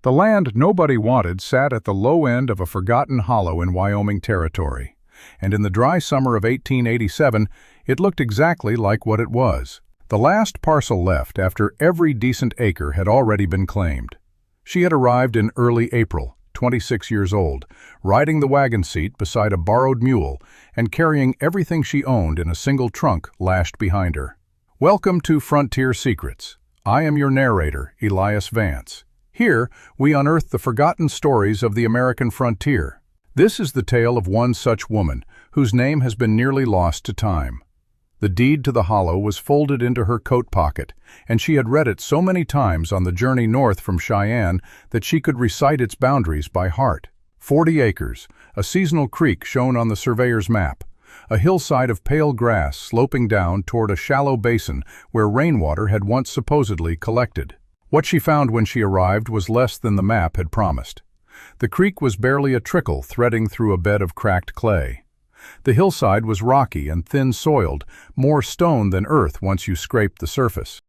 The land nobody wanted sat at the low end of a forgotten hollow in Wyoming Territory, and in the dry summer of 1887, it looked exactly like what it was. The last parcel left after every decent acre had already been claimed. She had arrived in early April, 26 years old, riding the wagon seat beside a borrowed mule and carrying everything she owned in a single trunk lashed behind her. Welcome to Frontier Secrets. I am your narrator, Elias Vance. Here, we unearth the forgotten stories of the American frontier. This is the tale of one such woman, whose name has been nearly lost to time. The deed to the hollow was folded into her coat pocket, and she had read it so many times on the journey north from Cheyenne that she could recite its boundaries by heart. 40 acres, a seasonal creek shown on the surveyor's map, a hillside of pale grass sloping down toward a shallow basin where rainwater had once supposedly collected. What she found when she arrived was less than the map had promised. The creek was barely a trickle threading through a bed of cracked clay. The hillside was rocky and thin-soiled, more stone than earth once you scraped the surface.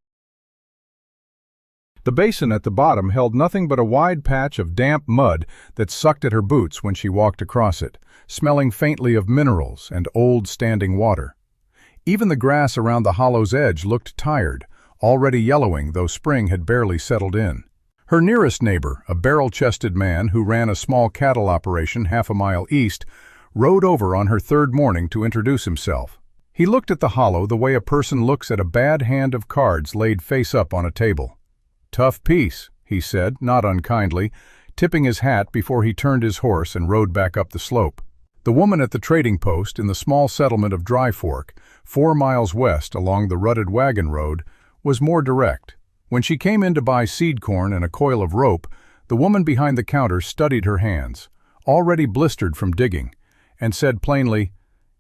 The basin at the bottom held nothing but a wide patch of damp mud that sucked at her boots when she walked across it, smelling faintly of minerals and old standing water. Even the grass around the hollow's edge looked tired, already yellowing though spring had barely settled in. Her nearest neighbor, a barrel-chested man who ran a small cattle operation half a mile east, rode over on her third morning to introduce himself. He looked at the hollow the way a person looks at a bad hand of cards laid face up on a table. "Tough piece," he said, not unkindly, tipping his hat before he turned his horse and rode back up the slope. The woman at the trading post in the small settlement of Dry Fork, 4 miles west along the rutted wagon road, was more direct. When she came in to buy seed corn and a coil of rope, the woman behind the counter studied her hands, already blistered from digging, and said plainly,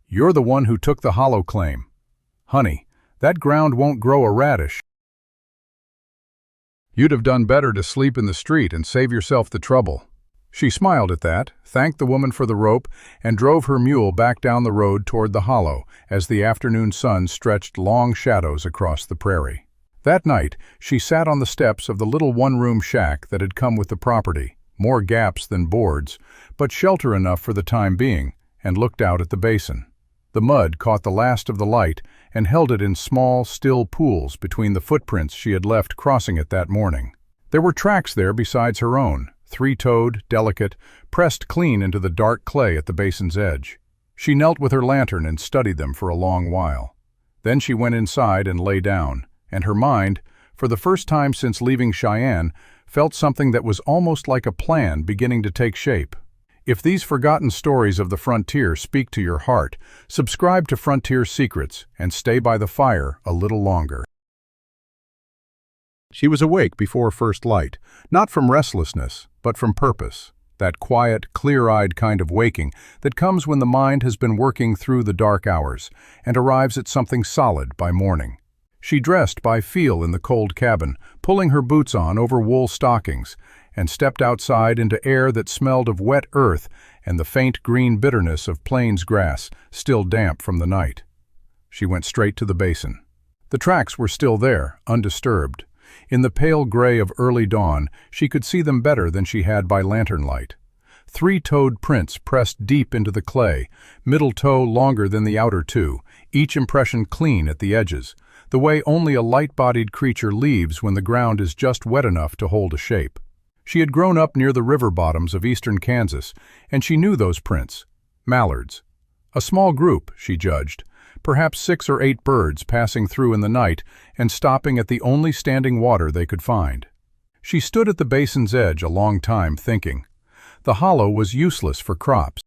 "You're the one who took the hollow claim. Honey, that ground won't grow a radish. You'd have done better to sleep in the street and save yourself the trouble." She smiled at that, thanked the woman for the rope, and drove her mule back down the road toward the hollow as the afternoon sun stretched long shadows across the prairie. That night, she sat on the steps of the little one-room shack that had come with the property, more gaps than boards, but shelter enough for the time being, and looked out at the basin. The mud caught the last of the light and held it in small, still pools between the footprints she had left crossing it that morning. There were tracks there besides her own, 3-toed, delicate, pressed clean into the dark clay at the basin's edge. She knelt with her lantern and studied them for a long while. Then she went inside and lay down, and her mind, for the first time since leaving Cheyenne, felt something that was almost like a plan beginning to take shape. If these forgotten stories of the frontier speak to your heart, subscribe to Frontier Secrets and stay by the fire a little longer. She was awake before first light, not from restlessness, but from purpose, that quiet, clear-eyed kind of waking that comes when the mind has been working through the dark hours and arrives at something solid by morning. She dressed by feel in the cold cabin, pulling her boots on over wool stockings, and stepped outside into air that smelled of wet earth and the faint green bitterness of plains grass, still damp from the night. She went straight to the basin. The tracks were still there, undisturbed. In the pale gray of early dawn, she could see them better than she had by lantern light. 3-toed prints pressed deep into the clay, middle toe longer than the outer two, each impression clean at the edges, the way only a light-bodied creature leaves when the ground is just wet enough to hold a shape. She had grown up near the river bottoms of eastern Kansas, and she knew those prints. Mallards. A small group, she judged, perhaps 6 or 8 birds passing through in the night and stopping at the only standing water they could find. She stood at the basin's edge a long time thinking. The hollow was useless for crops.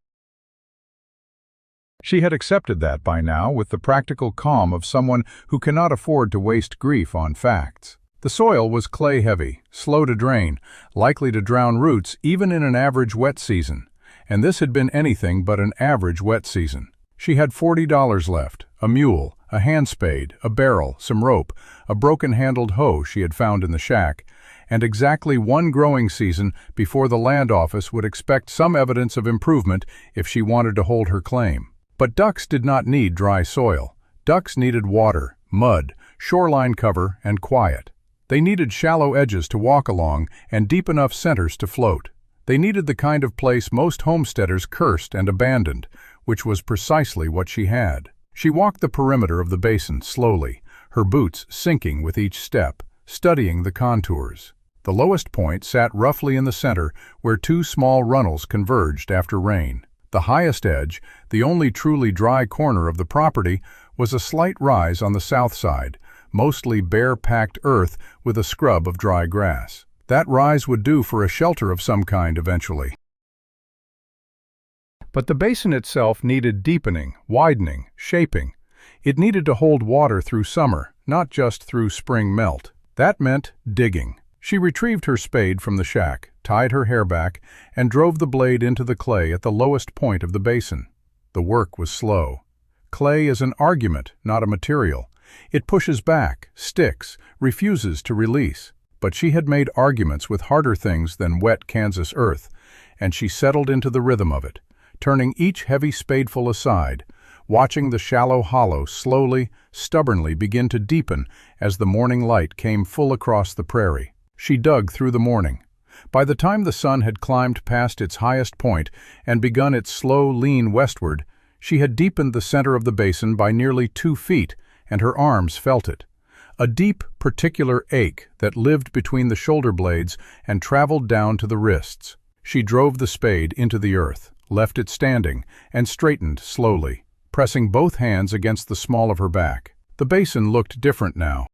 She had accepted that by now with the practical calm of someone who cannot afford to waste grief on facts. The soil was clay-heavy, slow to drain, likely to drown roots even in an average wet season, and this had been anything but an average wet season. She had $40 left, a mule, a hand spade, a barrel, some rope, a broken-handled hoe she had found in the shack, and exactly 1 growing season before the land office would expect some evidence of improvement if she wanted to hold her claim. But ducks did not need dry soil. Ducks needed water, mud, shoreline cover, and quiet. They needed shallow edges to walk along and deep enough centers to float. They needed the kind of place most homesteaders cursed and abandoned, which was precisely what she had. She walked the perimeter of the basin slowly, her boots sinking with each step, studying the contours. The lowest point sat roughly in the center where two small runnels converged after rain. The highest edge, the only truly dry corner of the property, was a slight rise on the south side, mostly bare packed earth with a scrub of dry grass. That rise would do for a shelter of some kind eventually. But the basin itself needed deepening, widening, shaping. It needed to hold water through summer, not just through spring melt. That meant digging. She retrieved her spade from the shack, tied her hair back, and drove the blade into the clay at the lowest point of the basin. The work was slow. Clay is an argument, not a material. It pushes back, sticks, refuses to release. But she had made arguments with harder things than wet Kansas earth, and she settled into the rhythm of it, turning each heavy spadeful aside, watching the shallow hollow slowly, stubbornly begin to deepen as the morning light came full across the prairie. She dug through the morning. By the time the sun had climbed past its highest point and begun its slow lean westward, she had deepened the center of the basin by nearly 2 feet, and her arms felt it. A deep, particular ache that lived between the shoulder blades and traveled down to the wrists. She drove the spade into the earth, left it standing, and straightened slowly, pressing both hands against the small of her back. The basin looked different now.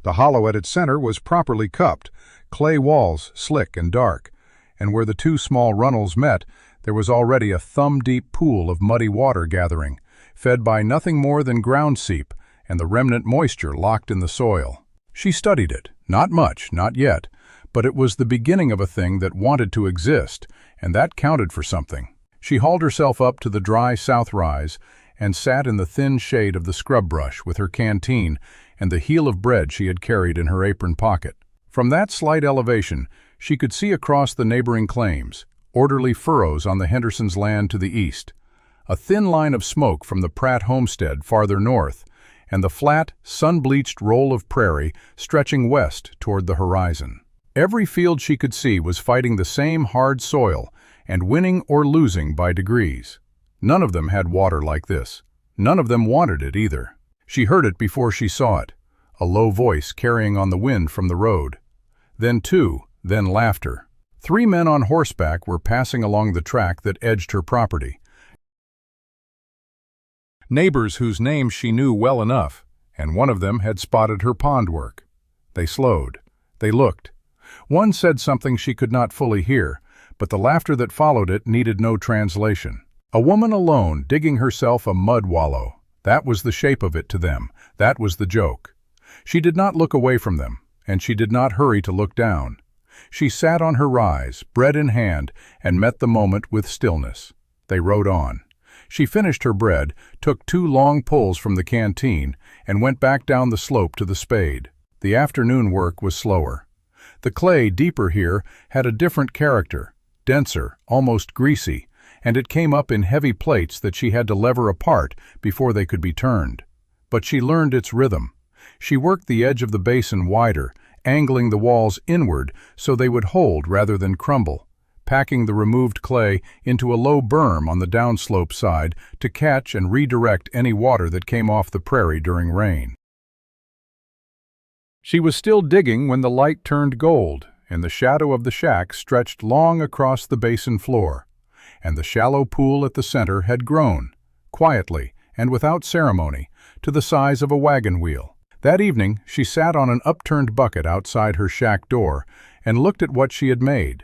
The hollow at its center was properly cupped, clay walls slick and dark, and where the two small runnels met, there was already a thumb-deep pool of muddy water gathering, fed by nothing more than ground seep and the remnant moisture locked in the soil. She studied it, not much, not yet, but it was the beginning of a thing that wanted to exist, and that counted for something. She hauled herself up to the dry south rise and sat in the thin shade of the scrub brush with her canteen and the heel of bread she had carried in her apron pocket. From that slight elevation, she could see across the neighboring claims, orderly furrows on the Hendersons' land to the east, a thin line of smoke from the Pratt homestead farther north, and the flat, sun-bleached roll of prairie stretching west toward the horizon. Every field she could see was fighting the same hard soil and winning or losing by degrees. None of them had water like this. None of them wanted it either. She heard it before she saw it, a low voice carrying on the wind from the road. Then then laughter. 3 men on horseback were passing along the track that edged her property. Neighbors whose names she knew well enough, and one of them had spotted her pond work. They slowed. They looked. One said something she could not fully hear, but the laughter that followed it needed no translation. A woman alone digging herself a mud wallow. That was the shape of it to them. That was the joke. She did not look away from them, and she did not hurry to look down. She sat on her rise, bread in hand, and met the moment with stillness. They rode on. She finished her bread, took 2 long pulls from the canteen, and went back down the slope to the spade. The afternoon work was slower. The clay, deeper here, had a different character, denser, almost greasy, and it came up in heavy plates that she had to lever apart before they could be turned. But she learned its rhythm. She worked the edge of the basin wider, angling the walls inward so they would hold rather than crumble, packing the removed clay into a low berm on the downslope side to catch and redirect any water that came off the prairie during rain. She was still digging when the light turned gold, and the shadow of the shack stretched long across the basin floor, and the shallow pool at the center had grown, quietly and without ceremony, to the size of a wagon wheel. That evening, she sat on an upturned bucket outside her shack door and looked at what she had made.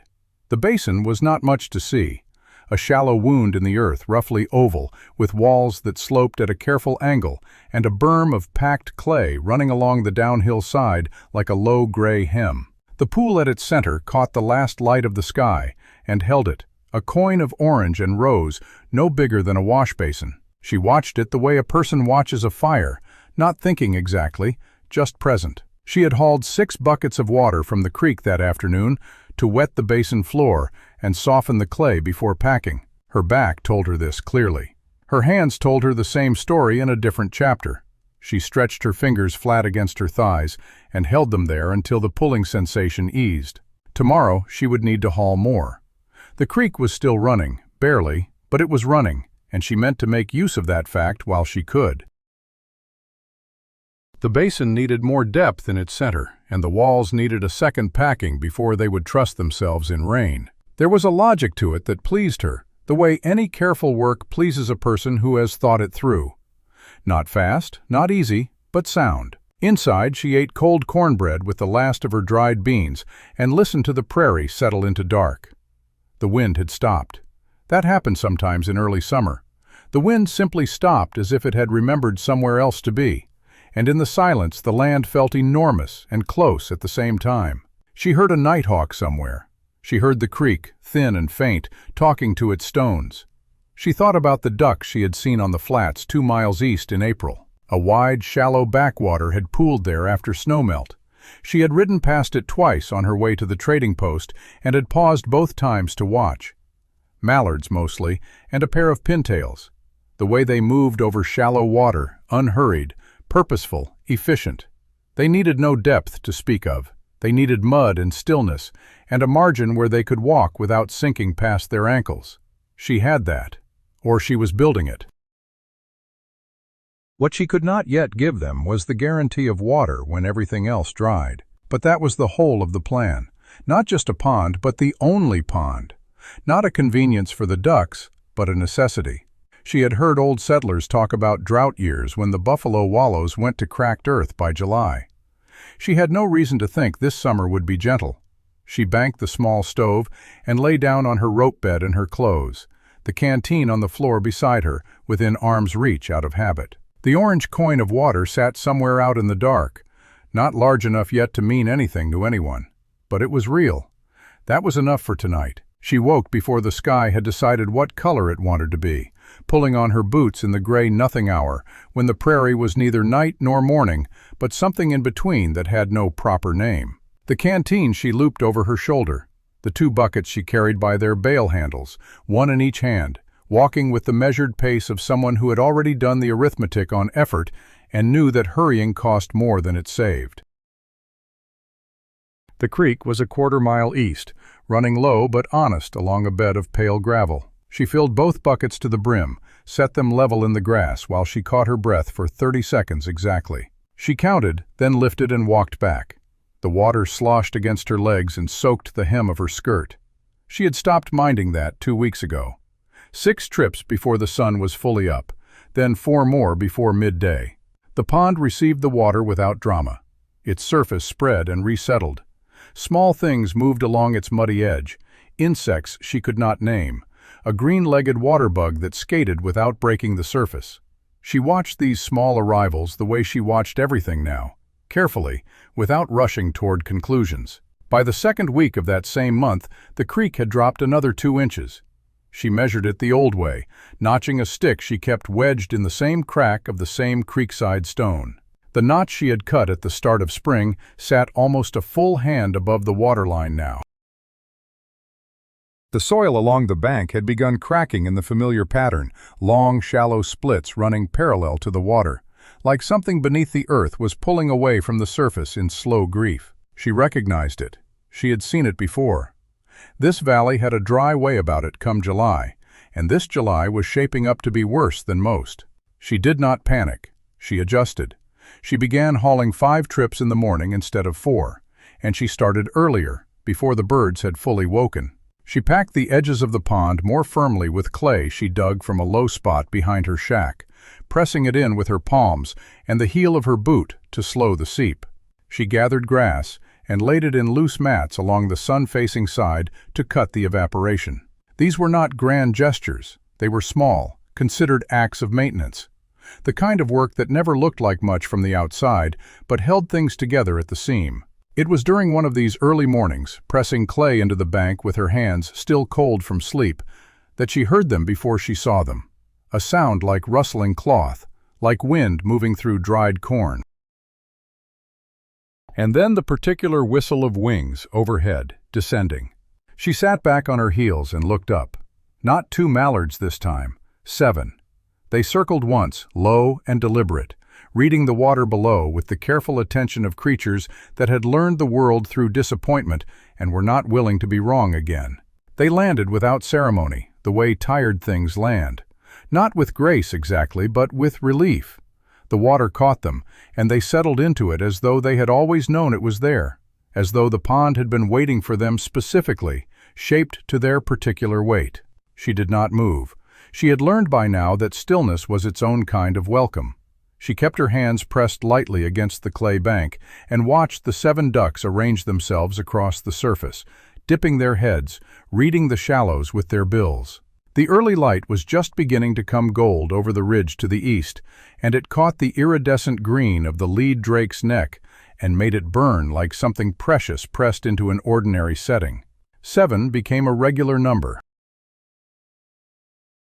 The basin was not much to see, a shallow wound in the earth, roughly oval, with walls that sloped at a careful angle, and a berm of packed clay running along the downhill side like a low gray hem. The pool at its center caught the last light of the sky and held it, a coin of orange and rose no bigger than a wash basin. She watched it the way a person watches a fire, not thinking exactly, just present. She had hauled 6 buckets of water from the creek that afternoon to wet the basin floor and soften the clay before packing. Her back told her this clearly. Her hands told her the same story in a different chapter. She stretched her fingers flat against her thighs and held them there until the pulling sensation eased. Tomorrow she would need to haul more. The creek was still running, barely, but it was running, and she meant to make use of that fact while she could. The basin needed more depth in its center, and the walls needed a second packing before they would trust themselves in rain. There was a logic to it that pleased her, the way any careful work pleases a person who has thought it through. Not fast, not easy, but sound. Inside, she ate cold cornbread with the last of her dried beans and listened to the prairie settle into dark. The wind had stopped. That happened sometimes in early summer. The wind simply stopped as if it had remembered somewhere else to be, and in the silence the land felt enormous and close at the same time. She heard a nighthawk somewhere. She heard the creek, thin and faint, talking to its stones. She thought about the ducks she had seen on the flats 2 miles east in April. A wide, shallow backwater had pooled there after snowmelt. She had ridden past it twice on her way to the trading post and had paused both times to watch. Mallards mostly, and a pair of pintails. The way they moved over shallow water, unhurried, purposeful, efficient. They needed no depth to speak of. They needed mud and stillness, and a margin where they could walk without sinking past their ankles. She had that, or she was building it. What she could not yet give them was the guarantee of water when everything else dried. But that was the whole of the plan. Not just a pond, but the only pond. Not a convenience for the ducks, but a necessity. She had heard old settlers talk about drought years when the buffalo wallows went to cracked earth by July. She had no reason to think this summer would be gentle. She banked the small stove and lay down on her rope bed in her clothes, the canteen on the floor beside her, within arm's reach out of habit. The orange coin of water sat somewhere out in the dark, not large enough yet to mean anything to anyone. But it was real. That was enough for tonight. She woke before the sky had decided what color it wanted to be, pulling on her boots in the gray nothing hour, when the prairie was neither night nor morning, but something in between that had no proper name. The canteen she looped over her shoulder, the 2 buckets she carried by their bale handles, one in each hand, walking with the measured pace of someone who had already done the arithmetic on effort and knew that hurrying cost more than it saved. The creek was a 1/4 mile east, running low but honest along a bed of pale gravel. She filled both buckets to the brim, set them level in the grass while she caught her breath for 30 seconds exactly. She counted, then lifted and walked back. The water sloshed against her legs and soaked the hem of her skirt. She had stopped minding that 2 weeks ago. 6 trips before the sun was fully up, then 4 more before midday. The pond received the water without drama. Its surface spread and resettled. Small things moved along its muddy edge, insects she could not name, a green-legged water bug that skated without breaking the surface. She watched these small arrivals the way she watched everything now, carefully, without rushing toward conclusions. By the 2nd week of that same month, the creek had dropped another 2 inches. She measured it the old way, notching a stick she kept wedged in the same crack of the same creekside stone. The notch she had cut at the start of spring sat almost a full hand above the waterline now. The soil along the bank had begun cracking in the familiar pattern, long, shallow splits running parallel to the water, like something beneath the earth was pulling away from the surface in slow grief. She recognized it. She had seen it before. This valley had a dry way about it come July, and this July was shaping up to be worse than most. She did not panic. She adjusted. She began hauling 5 trips in the morning instead of 4, and she started earlier, before the birds had fully woken. She packed the edges of the pond more firmly with clay she dug from a low spot behind her shack, pressing it in with her palms and the heel of her boot to slow the seep. She gathered grass and laid it in loose mats along the sun-facing side to cut the evaporation. These were not grand gestures. They were small, considered acts of maintenance. The kind of work that never looked like much from the outside, but held things together at the seam. It was during one of these early mornings, pressing clay into the bank with her hands still cold from sleep, that she heard them before she saw them. A sound like rustling cloth, like wind moving through dried corn. And then the particular whistle of wings overhead, descending. She sat back on her heels and looked up. Not 2 mallards this time, 7. They circled once, low and deliberate, reading the water below with the careful attention of creatures that had learned the world through disappointment and were not willing to be wrong again. They landed without ceremony, the way tired things land. Not with grace exactly, but with relief. The water caught them, and they settled into it as though they had always known it was there, as though the pond had been waiting for them specifically, shaped to their particular weight. She did not move. She had learned by now that stillness was its own kind of welcome. She kept her hands pressed lightly against the clay bank and watched the 7 ducks arrange themselves across the surface, dipping their heads, reading the shallows with their bills. The early light was just beginning to come gold over the ridge to the east, and it caught the iridescent green of the lead drake's neck and made it burn like something precious pressed into an ordinary setting. 7 became a regular number.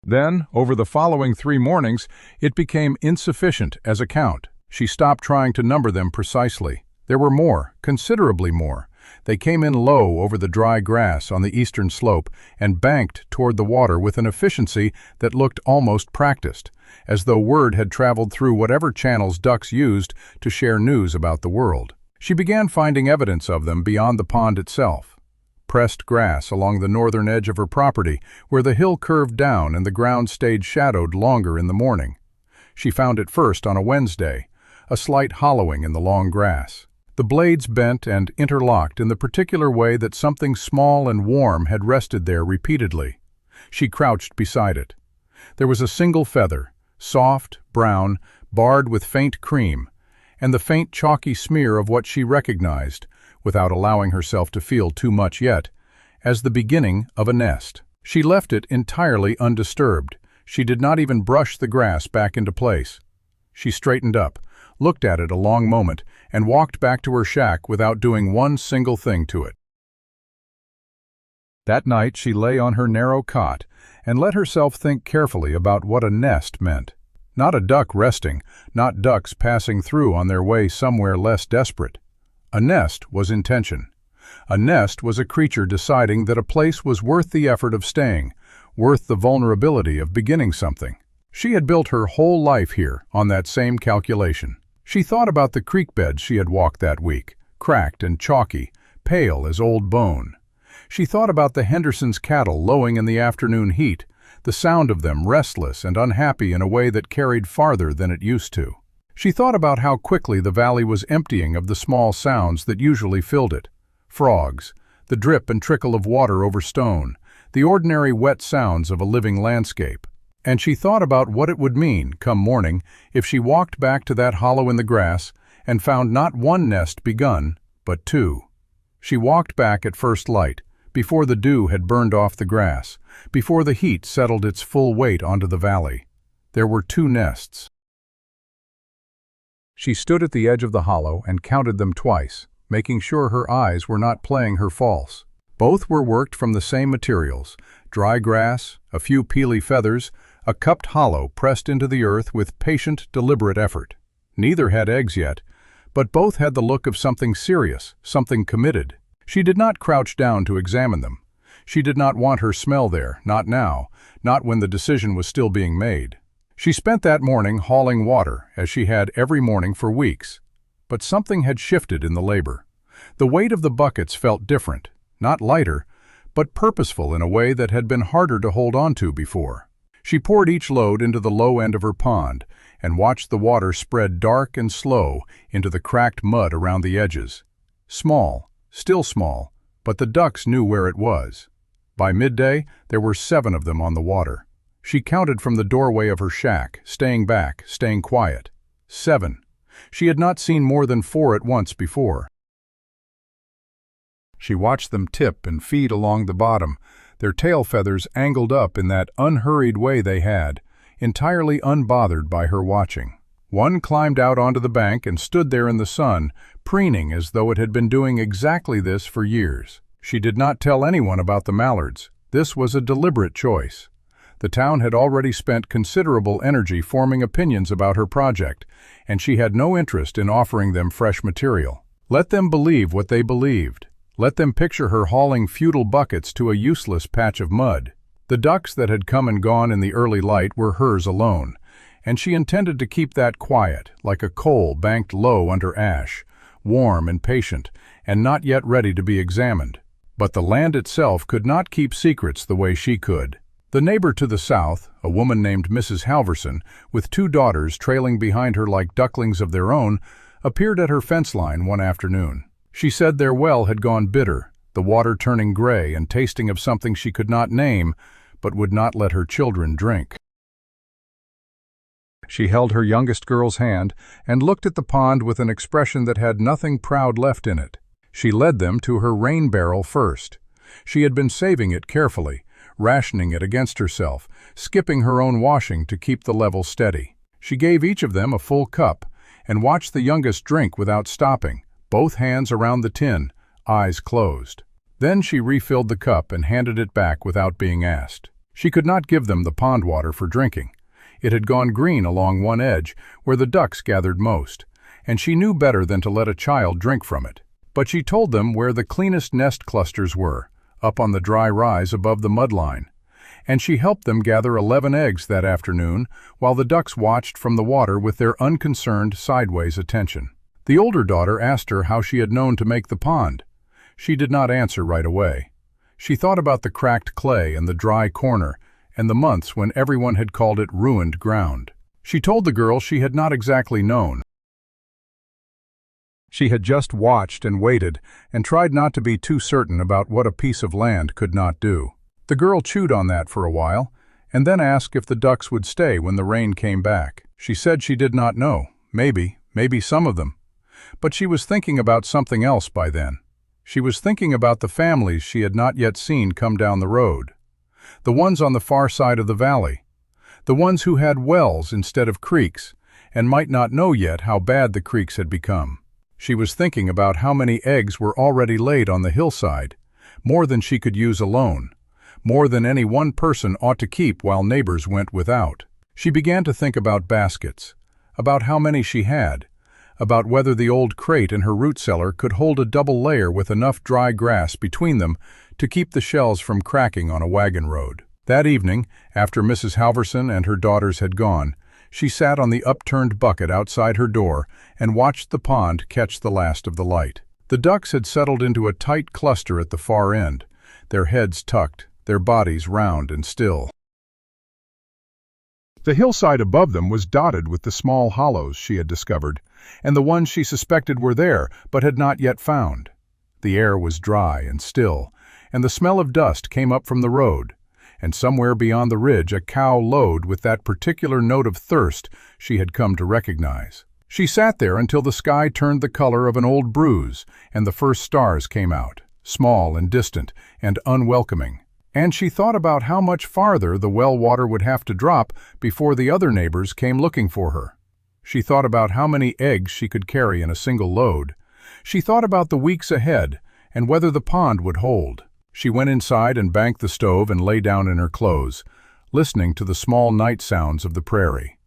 Then, over the following 3 mornings, it became insufficient as a count. She stopped trying to number them precisely. There were more, considerably more. They came in low over the dry grass on the eastern slope and banked toward the water with an efficiency that looked almost practiced, as though word had traveled through whatever channels ducks used to share news about the world. She began finding evidence of them beyond the pond itself. Pressed grass along the northern edge of her property, where the hill curved down and the ground stayed shadowed longer in the morning. She found it first on a Wednesday, a slight hollowing in the long grass. The blades bent and interlocked in the particular way that something small and warm had rested there repeatedly. She crouched beside it. There was a single feather, soft, brown, barred with faint cream, and the faint chalky smear of what she recognized, without allowing herself to feel too much yet, as the beginning of a nest. She left it entirely undisturbed. She did not even brush the grass back into place. She straightened up, looked at it a long moment, and walked back to her shack without doing one single thing to it. That night she lay on her narrow cot and let herself think carefully about what a nest meant. Not a duck resting, not ducks passing through on their way somewhere less desperate. A nest was intention. A nest was a creature deciding that a place was worth the effort of staying, worth the vulnerability of beginning something. She had built her whole life here on that same calculation. She thought about the creek beds she had walked that week, cracked and chalky, pale as old bone. She thought about the Hendersons' cattle lowing in the afternoon heat, the sound of them restless and unhappy in a way that carried farther than it used to. She thought about how quickly the valley was emptying of the small sounds that usually filled it. Frogs, the drip and trickle of water over stone, the ordinary wet sounds of a living landscape. And she thought about what it would mean, come morning, if she walked back to that hollow in the grass and found not 1 nest begun, but 2. She walked back at first light, before the dew had burned off the grass, before the heat settled its full weight onto the valley. There were 2 nests. She stood at the edge of the hollow and counted them twice, making sure her eyes were not playing her false. Both were worked from the same materials, dry grass, a few peely feathers, a cupped hollow pressed into the earth with patient, deliberate effort. Neither had eggs yet, but both had the look of something serious, something committed. She did not crouch down to examine them. She did not want her smell there, not now, not when the decision was still being made. She spent that morning hauling water, as she had every morning for weeks. But something had shifted in the labor. The weight of the buckets felt different, not lighter, but purposeful in a way that had been harder to hold on to before. She poured each load into the low end of her pond and watched the water spread dark and slow into the cracked mud around the edges. Small, still small, but the ducks knew where it was. By midday, there were 7 of them on the water. She counted from the doorway of her shack, staying back, staying quiet. 7. She had not seen more than 4 at once before. She watched them tip and feed along the bottom, their tail feathers angled up in that unhurried way they had, entirely unbothered by her watching. One climbed out onto the bank and stood there in the sun, preening as though it had been doing exactly this for years. She did not tell anyone about the mallards. This was a deliberate choice. The town had already spent considerable energy forming opinions about her project, and she had no interest in offering them fresh material. Let them believe what they believed. Let them picture her hauling futile buckets to a useless patch of mud. The ducks that had come and gone in the early light were hers alone, and she intended to keep that quiet, like a coal banked low under ash, warm and patient, and not yet ready to be examined. But the land itself could not keep secrets the way she could. The neighbor to the south, a woman named Mrs. Halverson, with 2 daughters trailing behind her like ducklings of their own, appeared at her fence line one afternoon. She said their well had gone bitter, the water turning gray and tasting of something she could not name, but would not let her children drink. She held her youngest girl's hand and looked at the pond with an expression that had nothing proud left in it. She led them to her rain barrel first. She had been saving it carefully, rationing it against herself, skipping her own washing to keep the level steady. She gave each of them a full cup and watched the youngest drink without stopping, both hands around the tin, eyes closed. Then she refilled the cup and handed it back without being asked. She could not give them the pond water for drinking. It had gone green along one edge, where the ducks gathered most, and she knew better than to let a child drink from it. But she told them where the cleanest nest clusters were, up on the dry rise above the mud line. And she helped them gather 11 eggs that afternoon, while the ducks watched from the water with their unconcerned, sideways attention. The older daughter asked her how she had known to make the pond. She did not answer right away. She thought about the cracked clay and the dry corner, and the months when everyone had called it ruined ground. She told the girl she had not exactly known. She had just watched and waited, and tried not to be too certain about what a piece of land could not do. The girl chewed on that for a while, and then asked if the ducks would stay when the rain came back. She said she did not know, maybe some of them. But she was thinking about something else by then. She was thinking about the families she had not yet seen come down the road. The ones on the far side of the valley. The ones who had wells instead of creeks, and might not know yet how bad the creeks had become. She was thinking about how many eggs were already laid on the hillside, more than she could use alone, more than any one person ought to keep while neighbors went without. She began to think about baskets, about how many she had, about whether the old crate in her root cellar could hold a double layer with enough dry grass between them to keep the shells from cracking on a wagon road. That evening, after Mrs. Halverson and her daughters had gone, she sat on the upturned bucket outside her door and watched the pond catch the last of the light. The ducks had settled into a tight cluster at the far end, their heads tucked, their bodies round and still. The hillside above them was dotted with the small hollows she had discovered, and the ones she suspected were there but had not yet found. The air was dry and still, and the smell of dust came up from the road, and somewhere beyond the ridge a cow lowed with that particular note of thirst she had come to recognize. She sat there until the sky turned the color of an old bruise and the first stars came out, small and distant and unwelcoming. And she thought about how much farther the well water would have to drop before the other neighbors came looking for her. She thought about how many eggs she could carry in a single load. She thought about the weeks ahead and whether the pond would hold. She went inside and banked the stove and lay down in her clothes, listening to the small night sounds of the prairie.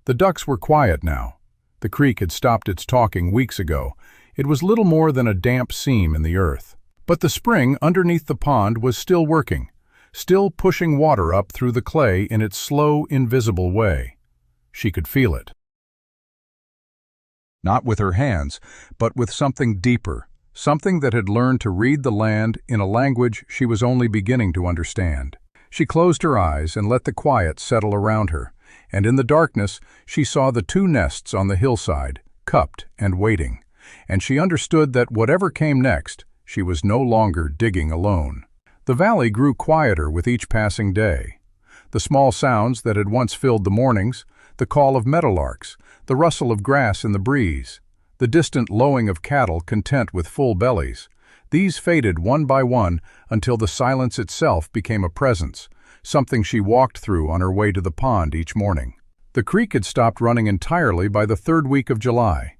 The ducks were quiet now. The creek had stopped its talking weeks ago. It was little more than a damp seam in the earth. But the spring underneath the pond was still working, still pushing water up through the clay in its slow, invisible way. She could feel it. Not with her hands, but with something deeper, something that had learned to read the land in a language she was only beginning to understand. She closed her eyes and let the quiet settle around her, and in the darkness she saw the 2 nests on the hillside, cupped and waiting, and she understood that whatever came next, she was no longer digging alone. The valley grew quieter with each passing day. The small sounds that had once filled the mornings, the call of meadowlarks, the rustle of grass in the breeze, the distant lowing of cattle content with full bellies, these faded one by one until the silence itself became a presence, something she walked through on her way to the pond each morning. The creek had stopped running entirely by the 3rd week of July.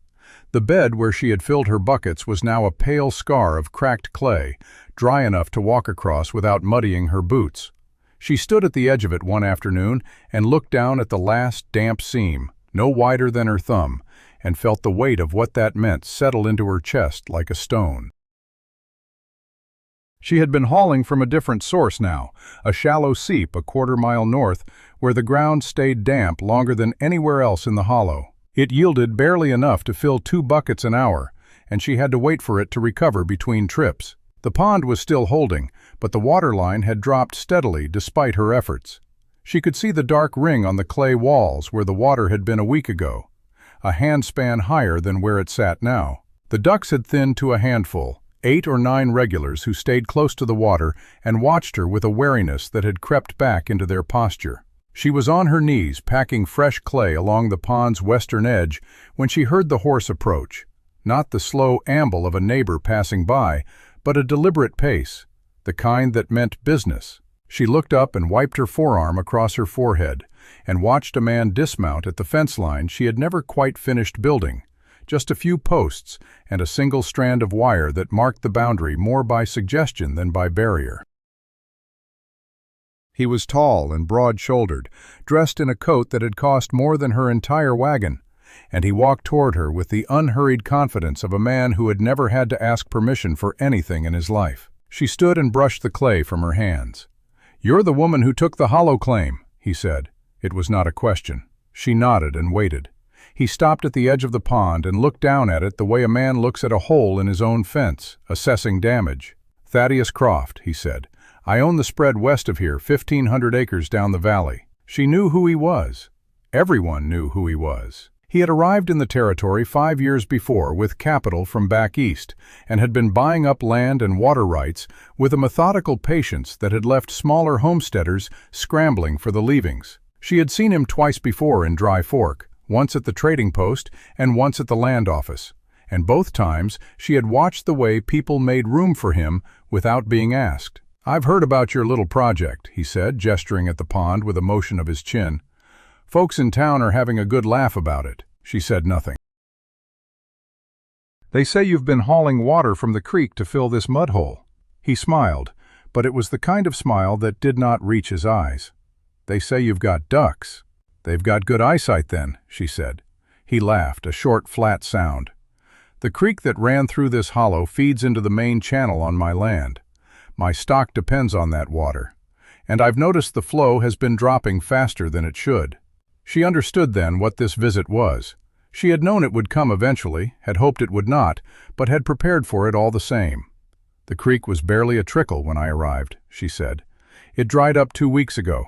The bed where she had filled her buckets was now a pale scar of cracked clay, dry enough to walk across without muddying her boots. She stood at the edge of it one afternoon and looked down at the last damp seam, no wider than her thumb, and felt the weight of what that meant settle into her chest like a stone. She had been hauling from a different source now, a shallow seep a quarter-mile north, where the ground stayed damp longer than anywhere else in the hollow. It yielded barely enough to fill 2 buckets an hour, and she had to wait for it to recover between trips. The pond was still holding, but the water line had dropped steadily despite her efforts. She could see the dark ring on the clay walls where the water had been a week ago, a handspan higher than where it sat now. The ducks had thinned to a handful, 8 or 9 regulars who stayed close to the water and watched her with a wariness that had crept back into their posture. She was on her knees packing fresh clay along the pond's western edge when she heard the horse approach, not the slow amble of a neighbor passing by, but a deliberate pace, the kind that meant business. She looked up and wiped her forearm across her forehead and watched a man dismount at the fence line she had never quite finished building, just a few posts and a single strand of wire that marked the boundary more by suggestion than by barrier. He was tall and broad-shouldered, dressed in a coat that had cost more than her entire wagon, and he walked toward her with the unhurried confidence of a man who had never had to ask permission for anything in his life. She stood and brushed the clay from her hands. "You're the woman who took the hollow claim," he said. It was not a question. She nodded and waited. He stopped at the edge of the pond and looked down at it the way a man looks at a hole in his own fence, assessing damage. "Thaddeus Croft," he said. "I own the spread west of here, 1,500 acres down the valley." She knew who he was. Everyone knew who he was. He had arrived in the territory 5 years before with capital from back east and had been buying up land and water rights with a methodical patience that had left smaller homesteaders scrambling for the leavings. She had seen him twice before in Dry Fork, once at the trading post and once at the land office, and both times she had watched the way people made room for him without being asked. "I've heard about your little project," he said, gesturing at the pond with a motion of his chin. "Folks in town are having a good laugh about it." She said nothing. "They say you've been hauling water from the creek to fill this mud hole." He smiled, but it was the kind of smile that did not reach his eyes. "They say you've got ducks." "They've got good eyesight then," she said. He laughed, a short, flat sound. "The creek that ran through this hollow feeds into the main channel on my land. My stock depends on that water, and I've noticed the flow has been dropping faster than it should." She understood then what this visit was. She had known it would come eventually, had hoped it would not, but had prepared for it all the same. "The creek was barely a trickle when I arrived," she said. "It dried up 2 weeks ago.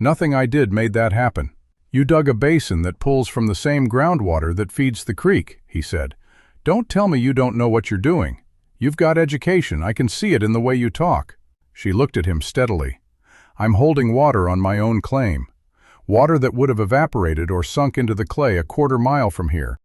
Nothing I did made that happen." "You dug a basin that pulls from the same groundwater that feeds the creek," he said. "Don't tell me you don't know what you're doing. You've got education, I can see it in the way you talk." She looked at him steadily. "I'm holding water on my own claim. Water that would have evaporated or sunk into the clay a quarter-mile from here.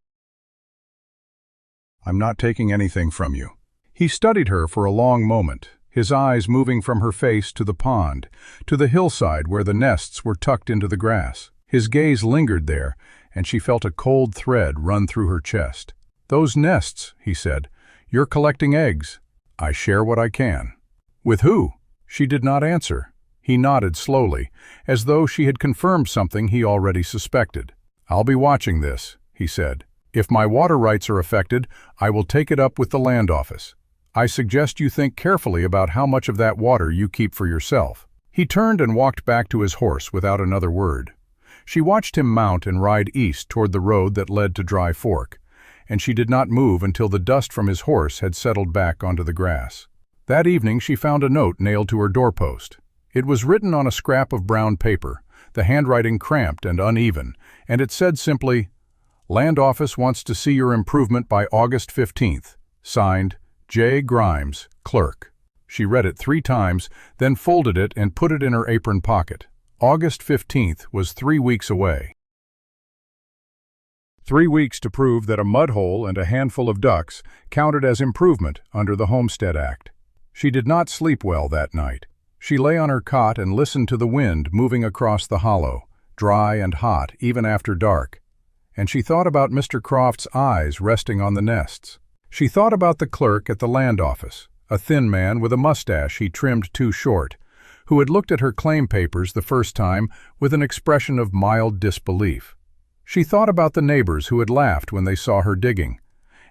I'm not taking anything from you." He studied her for a long moment, his eyes moving from her face to the pond, to the hillside where the nests were tucked into the grass. His gaze lingered there, and she felt a cold thread run through her chest. "Those nests," he said. "You're collecting eggs." "I share what I can." "With who?" She did not answer. He nodded slowly, as though she had confirmed something he already suspected. "I'll be watching this," he said. "If my water rights are affected, I will take it up with the land office. I suggest you think carefully about how much of that water you keep for yourself." He turned and walked back to his horse without another word. She watched him mount and ride east toward the road that led to Dry Fork, and she did not move until the dust from his horse had settled back onto the grass. That evening she found a note nailed to her doorpost. It was written on a scrap of brown paper, the handwriting cramped and uneven, and it said simply, "Land Office wants to see your improvement by August 15th. Signed, J. Grimes, Clerk." She read it 3 times, then folded it and put it in her apron pocket. August 15th was 3 weeks away. 3 weeks to prove that a mud hole and a handful of ducks counted as improvement under the Homestead Act. She did not sleep well that night. She lay on her cot and listened to the wind moving across the hollow, dry and hot even after dark. And she thought about Mr. Croft's eyes resting on the nests. She thought about the clerk at the land office, a thin man with a mustache he trimmed too short, who had looked at her claim papers the first time with an expression of mild disbelief. She thought about the neighbors who had laughed when they saw her digging,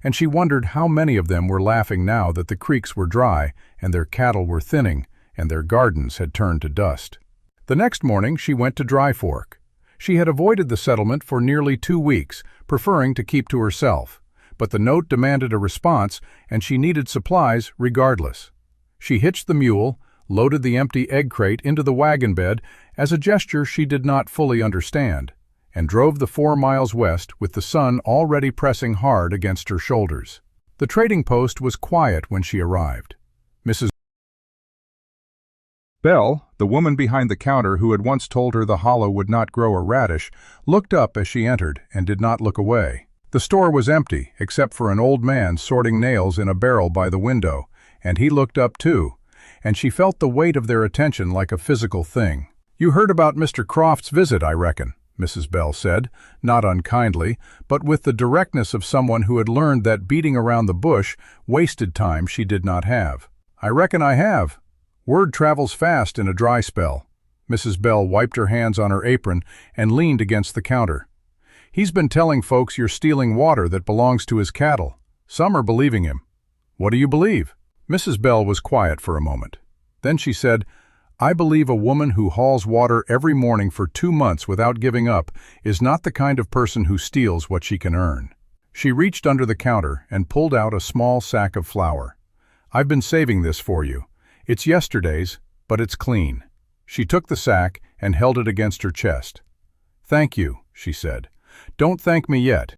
and she wondered how many of them were laughing now that the creeks were dry, and their cattle were thinning, and their gardens had turned to dust. The next morning she went to Dry Fork. She had avoided the settlement for nearly 2 weeks, preferring to keep to herself, but the note demanded a response, and she needed supplies regardless. She hitched the mule, loaded the empty egg crate into the wagon bed as a gesture she did not fully understand, and drove the 4 miles west with the sun already pressing hard against her shoulders. The trading post was quiet when she arrived. Mrs. Bell, the woman behind the counter who had once told her the hollow would not grow a radish, looked up as she entered and did not look away. The store was empty, except for an old man sorting nails in a barrel by the window, and he looked up too, and she felt the weight of their attention like a physical thing. "You heard about Mr. Croft's visit, I reckon," Mrs. Bell said, not unkindly, but with the directness of someone who had learned that beating around the bush wasted time she did not have. "I reckon I have. Word travels fast in a dry spell." Mrs. Bell wiped her hands on her apron and leaned against the counter. "He's been telling folks you're stealing water that belongs to his cattle. Some are believing him. What do you believe?" Mrs. Bell was quiet for a moment. Then she said, "I believe a woman who hauls water every morning for 2 months without giving up is not the kind of person who steals what she can earn." She reached under the counter and pulled out a small sack of flour. "I've been saving this for you. It's yesterday's, but it's clean." She took the sack and held it against her chest. "Thank you," she said. "Don't thank me yet.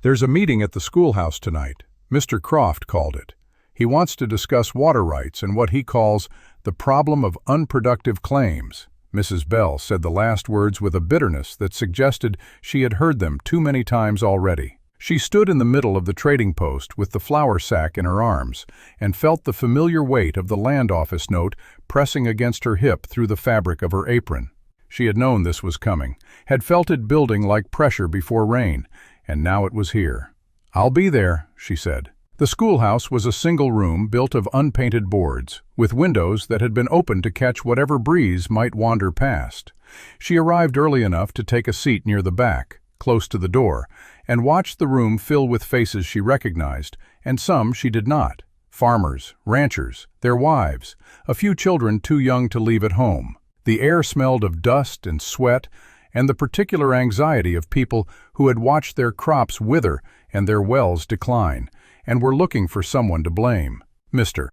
There's a meeting at the schoolhouse tonight. Mr. Croft called it. He wants to discuss water rights and what he calls the problem of unproductive claims." Mrs. Bell said the last words with a bitterness that suggested she had heard them too many times already. She stood in the middle of the trading post with the flour sack in her arms and felt the familiar weight of the land office note pressing against her hip through the fabric of her apron. She had known this was coming, had felt it building like pressure before rain, and now it was here. "I'll be there," she said. The schoolhouse was a single room built of unpainted boards, with windows that had been opened to catch whatever breeze might wander past. She arrived early enough to take a seat near the back, close to the door, and watched the room fill with faces she recognized, and some she did not. Farmers, ranchers, their wives, a few children too young to leave at home. The air smelled of dust and sweat, and the particular anxiety of people who had watched their crops wither and their wells decline, and were looking for someone to blame. Mr.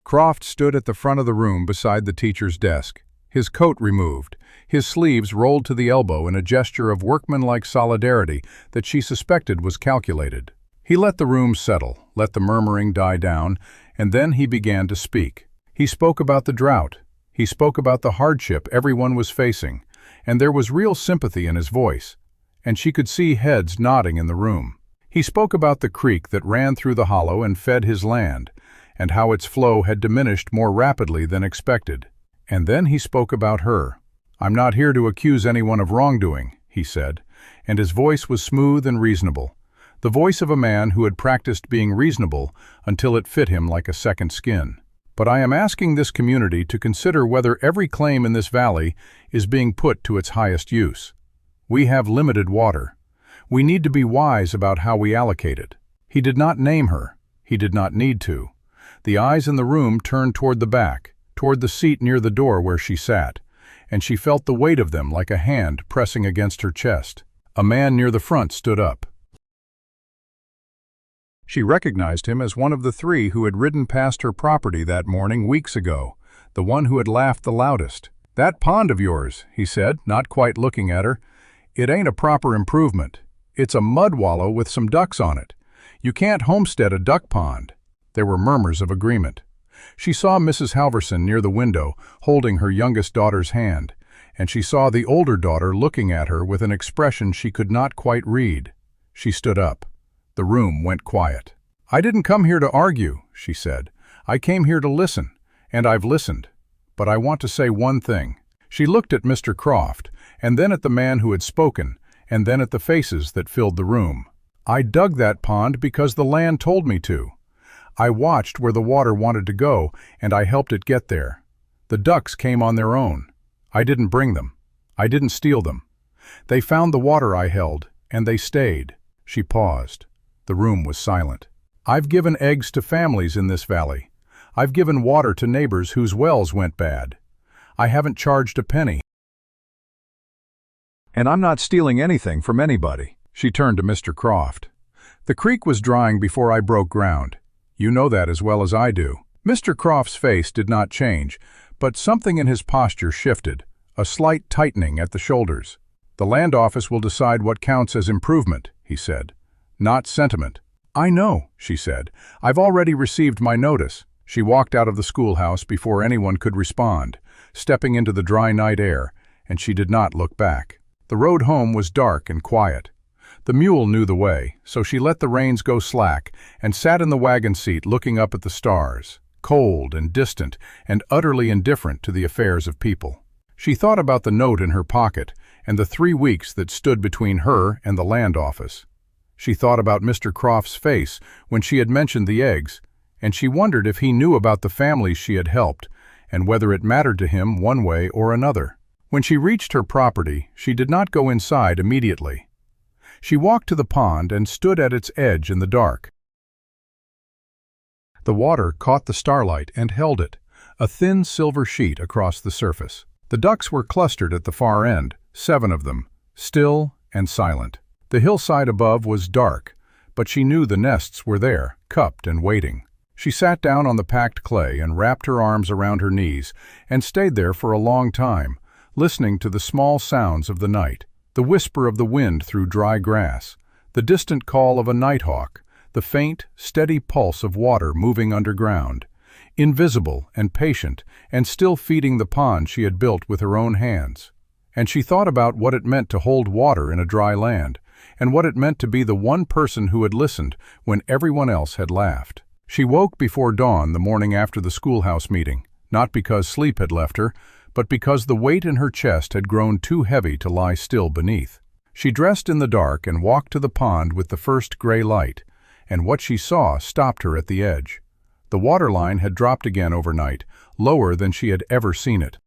Croft stood at the front of the room beside the teacher's desk, his coat removed, his sleeves rolled to the elbow in a gesture of workmanlike solidarity that she suspected was calculated. He let the room settle, let the murmuring die down, and then he began to speak. He spoke about the drought. He spoke about the hardship everyone was facing, and there was real sympathy in his voice, and she could see heads nodding in the room. He spoke about the creek that ran through the hollow and fed his land, and how its flow had diminished more rapidly than expected. And then he spoke about her. "I'm not here to accuse anyone of wrongdoing," he said, and his voice was smooth and reasonable, the voice of a man who had practiced being reasonable until it fit him like a second skin. "But I am asking this community to consider whether every claim in this valley is being put to its highest use. We have limited water. We need to be wise about how we allocate it." He did not name her. He did not need to. The eyes in the room turned toward the back, toward the seat near the door where she sat, and she felt the weight of them like a hand pressing against her chest. A man near the front stood up. She recognized him as one of the 3 who had ridden past her property that morning weeks ago, the one who had laughed the loudest. "That pond of yours," he said, not quite looking at her. "It ain't a proper improvement. It's a mud wallow with some ducks on it. You can't homestead a duck pond." There were murmurs of agreement. She saw Mrs. Halverson near the window, holding her youngest daughter's hand, and she saw the older daughter looking at her with an expression she could not quite read. She stood up. The room went quiet. "I didn't come here to argue," she said. "I came here to listen, and I've listened. But I want to say one thing." She looked at Mr. Croft, and then at the man who had spoken, and then at the faces that filled the room. "I dug that pond because the land told me to. I watched where the water wanted to go, and I helped it get there. The ducks came on their own. I didn't bring them. I didn't steal them. They found the water I held, And they stayed. She paused. The room was silent. I've given eggs to families in this valley. I've given water to neighbors whose wells went bad. I haven't charged a penny. And I'm not stealing anything from anybody. She turned to Mr. Croft. The creek was drying before I broke ground. You know that as well as I do. Mr. Croft's face did not change, but something in his posture shifted, a slight tightening at the shoulders. The land office will decide what counts as improvement, he said, not sentiment. I know, she said. I've already received my notice. She walked out of the schoolhouse before anyone could respond, stepping into the dry night air, and she did not look back. The road home was dark and quiet. The mule knew the way, so she let the reins go slack and sat in the wagon seat looking up at the stars, cold and distant and utterly indifferent to the affairs of people. She thought about the note in her pocket and the 3 weeks that stood between her and the land office. She thought about Mr. Croft's face when she had mentioned the eggs, and she wondered if he knew about the families she had helped and whether it mattered to him one way or another. When she reached her property, she did not go inside immediately. She walked to the pond and stood at its edge in the dark. The water caught the starlight and held it, a thin silver sheet across the surface. The ducks were clustered at the far end, 7 of them, still and silent. The hillside above was dark, but she knew the nests were there, cupped and waiting. She sat down on the packed clay and wrapped her arms around her knees and stayed there for a long time, listening to the small sounds of the night, the whisper of the wind through dry grass, the distant call of a nighthawk, the faint, steady pulse of water moving underground, invisible and patient and still feeding the pond she had built with her own hands. And she thought about what it meant to hold water in a dry land, and what it meant to be the one person who had listened when everyone else had laughed. She woke before dawn the morning after the schoolhouse meeting, not because sleep had left her, but because the weight in her chest had grown too heavy to lie still beneath. She dressed in the dark and walked to the pond with the first gray light, and what she saw stopped her at the edge. The waterline had dropped again overnight, lower than she had ever seen it.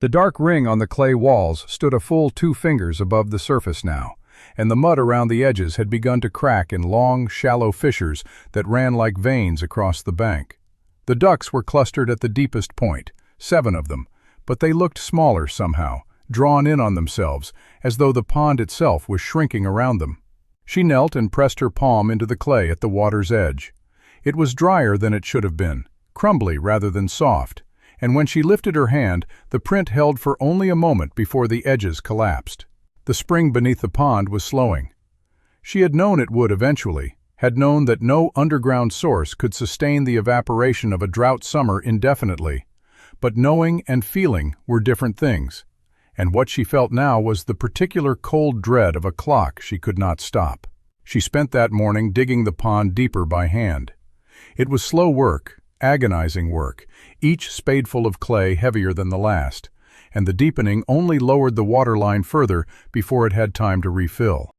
The dark ring on the clay walls stood a full 2 fingers above the surface now, and the mud around the edges had begun to crack in long, shallow fissures that ran like veins across the bank. The ducks were clustered at the deepest point, 7 of them, but they looked smaller somehow, drawn in on themselves, as though the pond itself was shrinking around them. She knelt and pressed her palm into the clay at the water's edge. It was drier than it should have been, crumbly rather than soft, and when she lifted her hand, the print held for only a moment before the edges collapsed. The spring beneath the pond was slowing. She had known it would eventually, had known that no underground source could sustain the evaporation of a drought summer indefinitely. But knowing and feeling were different things, and what she felt now was the particular cold dread of a clock she could not stop. She spent that morning digging the pond deeper by hand. It was slow work, agonizing work, each spadeful of clay heavier than the last, and the deepening only lowered the waterline further before it had time to refill.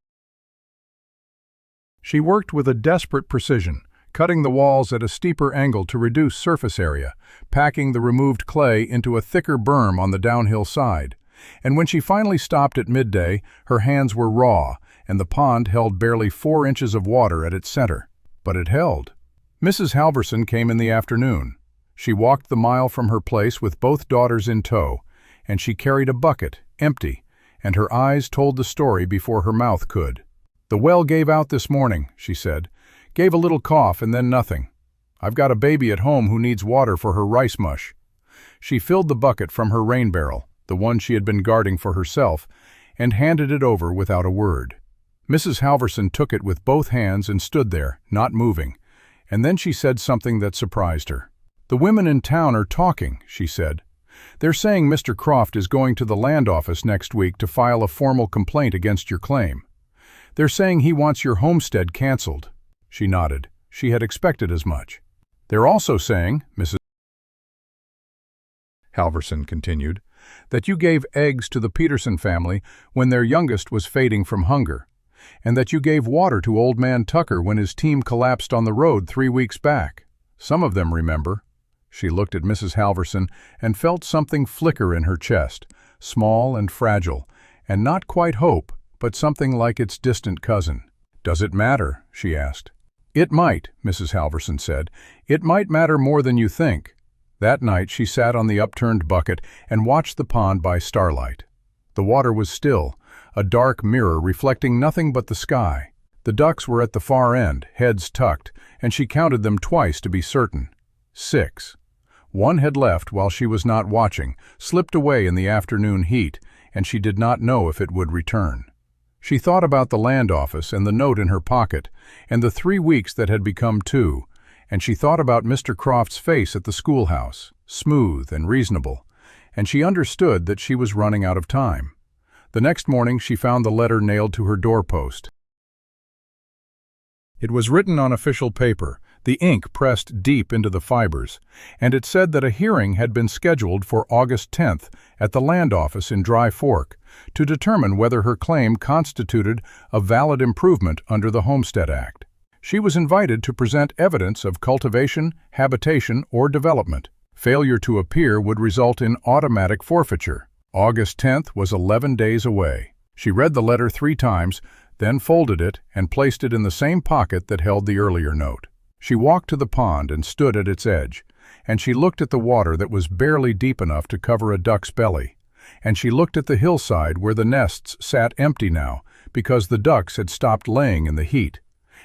She worked with a desperate precision, cutting the walls at a steeper angle to reduce surface area, packing the removed clay into a thicker berm on the downhill side. And when she finally stopped at midday, her hands were raw, and the pond held barely 4 inches of water at its center. But it held. Mrs. Halverson came in the afternoon. She walked the mile from her place with both daughters in tow, and she carried a bucket, empty, and her eyes told the story before her mouth could. "The well gave out this morning," she said. "Gave a little cough and then nothing. I've got a baby at home who needs water for her rice mush." She filled the bucket from her rain barrel, the one she had been guarding for herself, and handed it over without a word. Mrs. Halverson took it with both hands and stood there, not moving, and then she said something that surprised her. "The women in town are talking," she said. "They're saying Mr. Croft is going to the land office next week to file a formal complaint against your claim. They're saying he wants your homestead canceled." She nodded. She had expected as much. "They're also saying," Mrs. Halverson continued, "that you gave eggs to the Peterson family when their youngest was fading from hunger, and that you gave water to old man Tucker when his team collapsed on the road 3 weeks back. Some of them remember." She looked at Mrs. Halverson and felt something flicker in her chest, small and fragile, and not quite hope, but something like its distant cousin. "Does it matter?" she asked. "It might," Mrs. Halverson said. "It might matter more than you think." That night she sat on the upturned bucket and watched the pond by starlight. The water was still, a dark mirror reflecting nothing but the sky. The ducks were at the far end, heads tucked, and she counted them twice to be certain. 6. One had left while she was not watching, slipped away in the afternoon heat, and she did not know if it would return. She thought about the land office and the note in her pocket, and the 3 weeks that had become 2, and she thought about Mr. Croft's face at the schoolhouse, smooth and reasonable, and she understood that she was running out of time. The next morning she found the letter nailed to her doorpost. It was written on official paper, the ink pressed deep into the fibers, and it said that a hearing had been scheduled for August 10th at the land office in Dry Fork to determine whether her claim constituted a valid improvement under the Homestead Act. She was invited to present evidence of cultivation, habitation, or development. Failure to appear would result in automatic forfeiture. August 10th was 11 days away. She read the letter 3 times, then folded it and placed it in the same pocket that held the earlier note. She walked to the pond and stood at its edge, and she looked at the water that was barely deep enough to cover a duck's belly, and she looked at the hillside where the nests sat empty now because the ducks had stopped laying in the heat,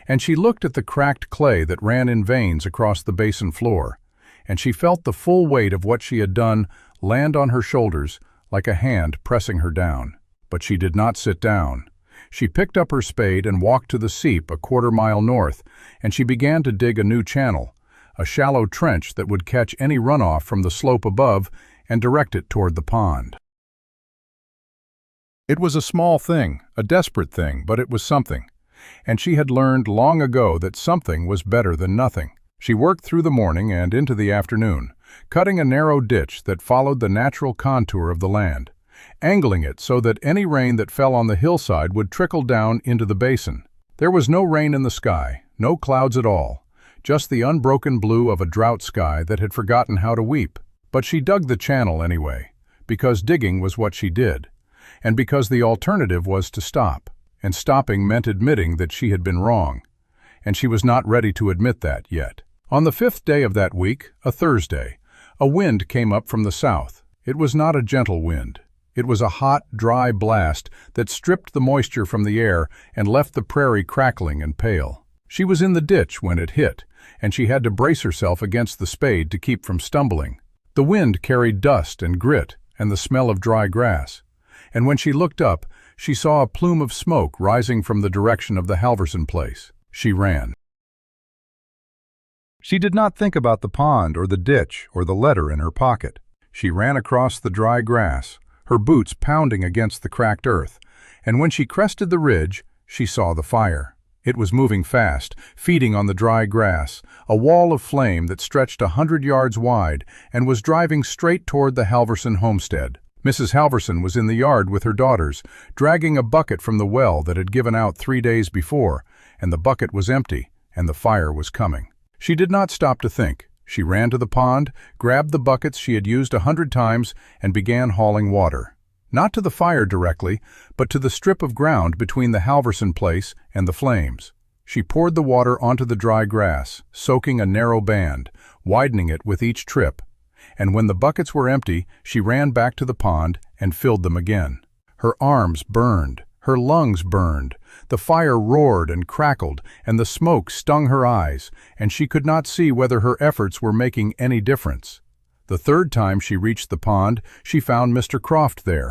and she looked at the cracked clay that ran in veins across the basin floor, and she felt the full weight of what she had done land on her shoulders like a hand pressing her down. But she did not sit down. She picked up her spade and walked to the seep a quarter-mile north, and she began to dig a new channel, a shallow trench that would catch any runoff from the slope above and direct it toward the pond. It was a small thing, a desperate thing, but it was something, and she had learned long ago that something was better than nothing. She worked through the morning and into the afternoon, cutting a narrow ditch that followed the natural contour of the land, angling it so that any rain that fell on the hillside would trickle down into the basin. There was no rain in the sky, no clouds at all, just the unbroken blue of a drought sky that had forgotten how to weep. But she dug the channel anyway, because digging was what she did, and because the alternative was to stop, and stopping meant admitting that she had been wrong, and she was not ready to admit that yet. On the 5th day of that week, a Thursday, a wind came up from the south. It was not a gentle wind. It was a hot, dry blast that stripped the moisture from the air and left the prairie crackling and pale. She was in the ditch when it hit, and she had to brace herself against the spade to keep from stumbling. The wind carried dust and grit and the smell of dry grass, and when she looked up, she saw a plume of smoke rising from the direction of the Halverson place. She ran. She did not think about the pond or the ditch or the letter in her pocket. She ran across the dry grass, her boots pounding against the cracked earth, and when she crested the ridge, she saw the fire. It was moving fast, feeding on the dry grass, a wall of flame that stretched 100 yards wide and was driving straight toward the Halverson homestead. Mrs. Halverson was in the yard with her daughters, dragging a bucket from the well that had given out 3 days before, and the bucket was empty, and the fire was coming. She did not stop to think. She ran to the pond, grabbed the buckets she had used 100 times, and began hauling water. Not to the fire directly, but to the strip of ground between the Halverson place and the flames. She poured the water onto the dry grass, soaking a narrow band, widening it with each trip, and when the buckets were empty, she ran back to the pond and filled them again. Her arms burned, her lungs burned, the fire roared and crackled, and the smoke stung her eyes, and she could not see whether her efforts were making any difference. The 3rd time she reached the pond, she found Mr. Croft there.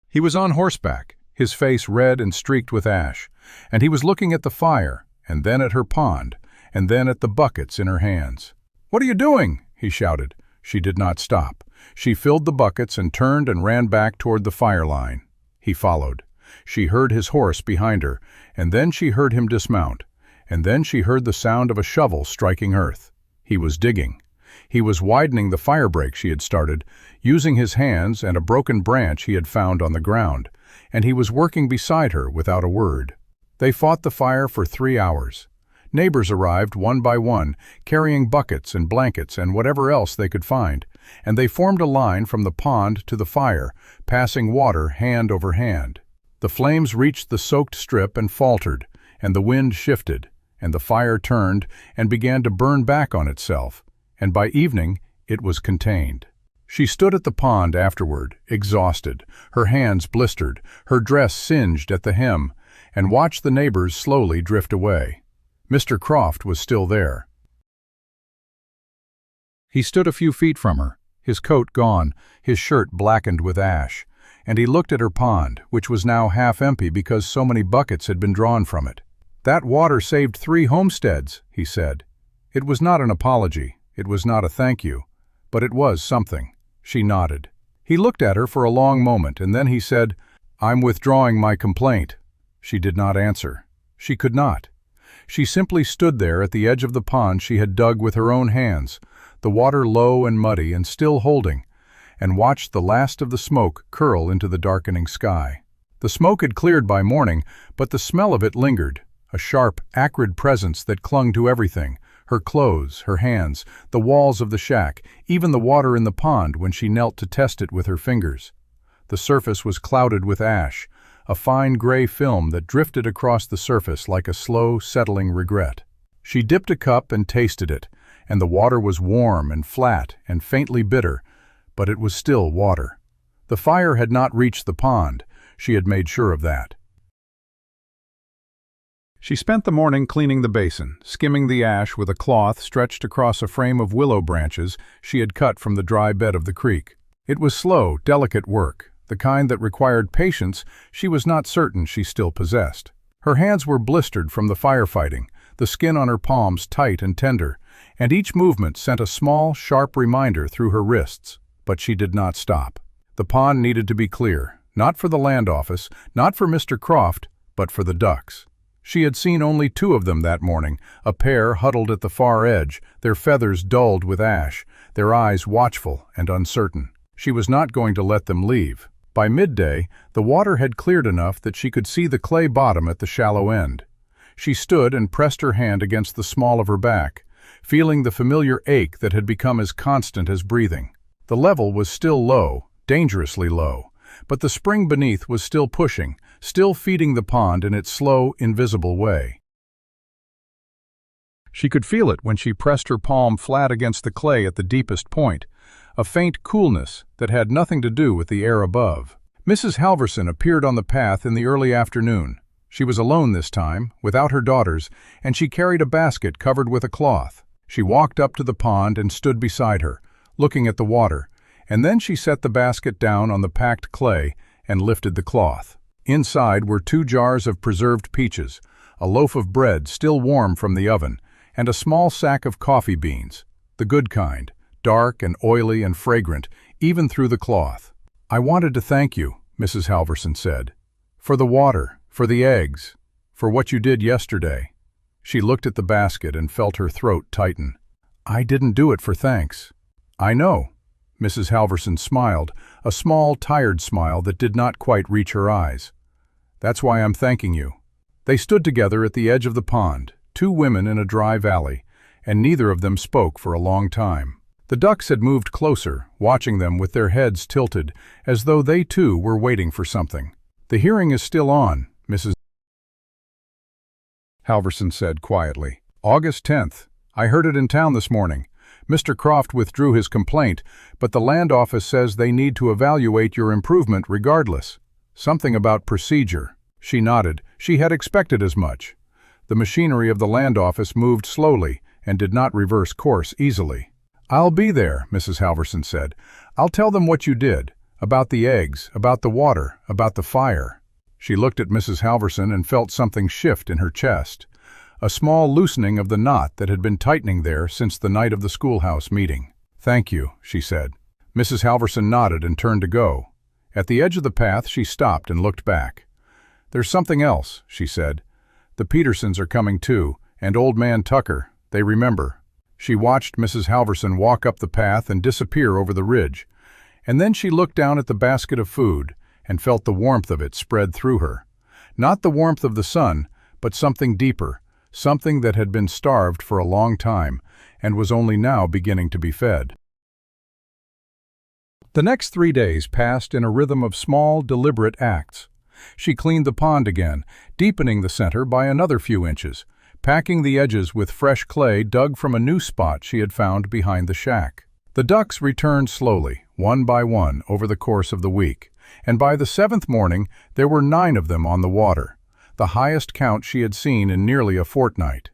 He was on horseback, his face red and streaked with ash, and he was looking at the fire, and then at her pond, and then at the buckets in her hands. "What are you doing?" he shouted. She did not stop. She filled the buckets and turned and ran back toward the fire line. He followed. She heard his horse behind her, and then she heard him dismount, and then she heard the sound of a shovel striking earth. He was digging. He was widening the fire break she had started, using his hands and a broken branch he had found on the ground, and he was working beside her without a word. They fought the fire for 3 hours. Neighbors arrived one by one, carrying buckets and blankets and whatever else they could find, and they formed a line from the pond to the fire, passing water hand over hand. The flames reached the soaked strip and faltered, and the wind shifted, and the fire turned and began to burn back on itself, and by evening it was contained. She stood at the pond afterward, exhausted, her hands blistered, her dress singed at the hem, and watched the neighbors slowly drift away. Mr. Croft was still there. He stood a few feet from her, his coat gone, his shirt blackened with ash, and he looked at her pond, which was now half empty because so many buckets had been drawn from it. "That water saved 3 homesteads," he said. It was not an apology, it was not a thank you, but it was something. She nodded. He looked at her for a long moment, and then he said, "I'm withdrawing my complaint." She did not answer. She could not. She simply stood there at the edge of the pond she had dug with her own hands, the water low and muddy and still holding, and watched the last of the smoke curl into the darkening sky. The smoke had cleared by morning, but the smell of it lingered, a sharp, acrid presence that clung to everything, her clothes, her hands, the walls of the shack, even the water in the pond when she knelt to test it with her fingers. The surface was clouded with ash, a fine gray film that drifted across the surface like a slow, settling regret. She dipped a cup and tasted it, and the water was warm and flat and faintly bitter, but it was still water. The fire had not reached the pond, she had made sure of that. She spent the morning cleaning the basin, skimming the ash with a cloth stretched across a frame of willow branches she had cut from the dry bed of the creek. It was slow, delicate work, the kind that required patience she was not certain she still possessed. Her hands were blistered from the firefighting, the skin on her palms tight and tender, and each movement sent a small, sharp reminder through her wrists. But she did not stop. The pond needed to be clear, not for the land office, not for Mr. Croft, but for the ducks. She had seen only 2 of them that morning, a pair huddled at the far edge, their feathers dulled with ash, their eyes watchful and uncertain. She was not going to let them leave. By midday, the water had cleared enough that she could see the clay bottom at the shallow end. She stood and pressed her hand against the small of her back, feeling the familiar ache that had become as constant as breathing. The level was still low, dangerously low, but the spring beneath was still pushing, still feeding the pond in its slow, invisible way. She could feel it when she pressed her palm flat against the clay at the deepest point, a faint coolness that had nothing to do with the air above. Mrs. Halverson appeared on the path in the early afternoon. She was alone this time, without her daughters, and she carried a basket covered with a cloth. She walked up to the pond and stood beside her, looking at the water, and then she set the basket down on the packed clay and lifted the cloth. Inside were 2 jars of preserved peaches, a loaf of bread still warm from the oven, and a small sack of coffee beans, the good kind, dark and oily and fragrant, even through the cloth. "I wanted to thank you," Mrs. Halverson said, "for the water, for the eggs, for what you did yesterday." She looked at the basket and felt her throat tighten. "I didn't do it for thanks." "I know." Mrs. Halverson smiled, a small, tired smile that did not quite reach her eyes. "That's why I'm thanking you." They stood together at the edge of the pond, 2 women in a dry valley, and neither of them spoke for a long time. The ducks had moved closer, watching them with their heads tilted, as though they too were waiting for something. "The hearing is still on," Mrs. Halverson said quietly. "August 10th. I heard it in town this morning. Mr. Croft withdrew his complaint, but the land office says they need to evaluate your improvement regardless. Something about procedure." She nodded. She had expected as much. The machinery of the land office moved slowly and did not reverse course easily. "I'll be there," Mrs. Halverson said. "I'll tell them what you did, about the eggs, about the water, about the fire." She looked at Mrs. Halverson and felt something shift in her chest, a small loosening of the knot that had been tightening there since the night of the schoolhouse meeting. "Thank you," she said. Mrs. Halverson nodded and turned to go. At the edge of the path she stopped and looked back. "There's something else," she said. "The Petersons are coming too, and old man Tucker, they remember." She watched Mrs. Halverson walk up the path and disappear over the ridge, and then she looked down at the basket of food and felt the warmth of it spread through her. Not the warmth of the sun, but something deeper, something that had been starved for a long time and was only now beginning to be fed. The next 3 days passed in a rhythm of small, deliberate acts. She cleaned the pond again, deepening the center by another few inches, packing the edges with fresh clay dug from a new spot she had found behind the shack. The ducks returned slowly, one by one, over the course of the week, and by the 7th morning there were 9 of them on the water, the highest count she had seen in nearly a fortnight.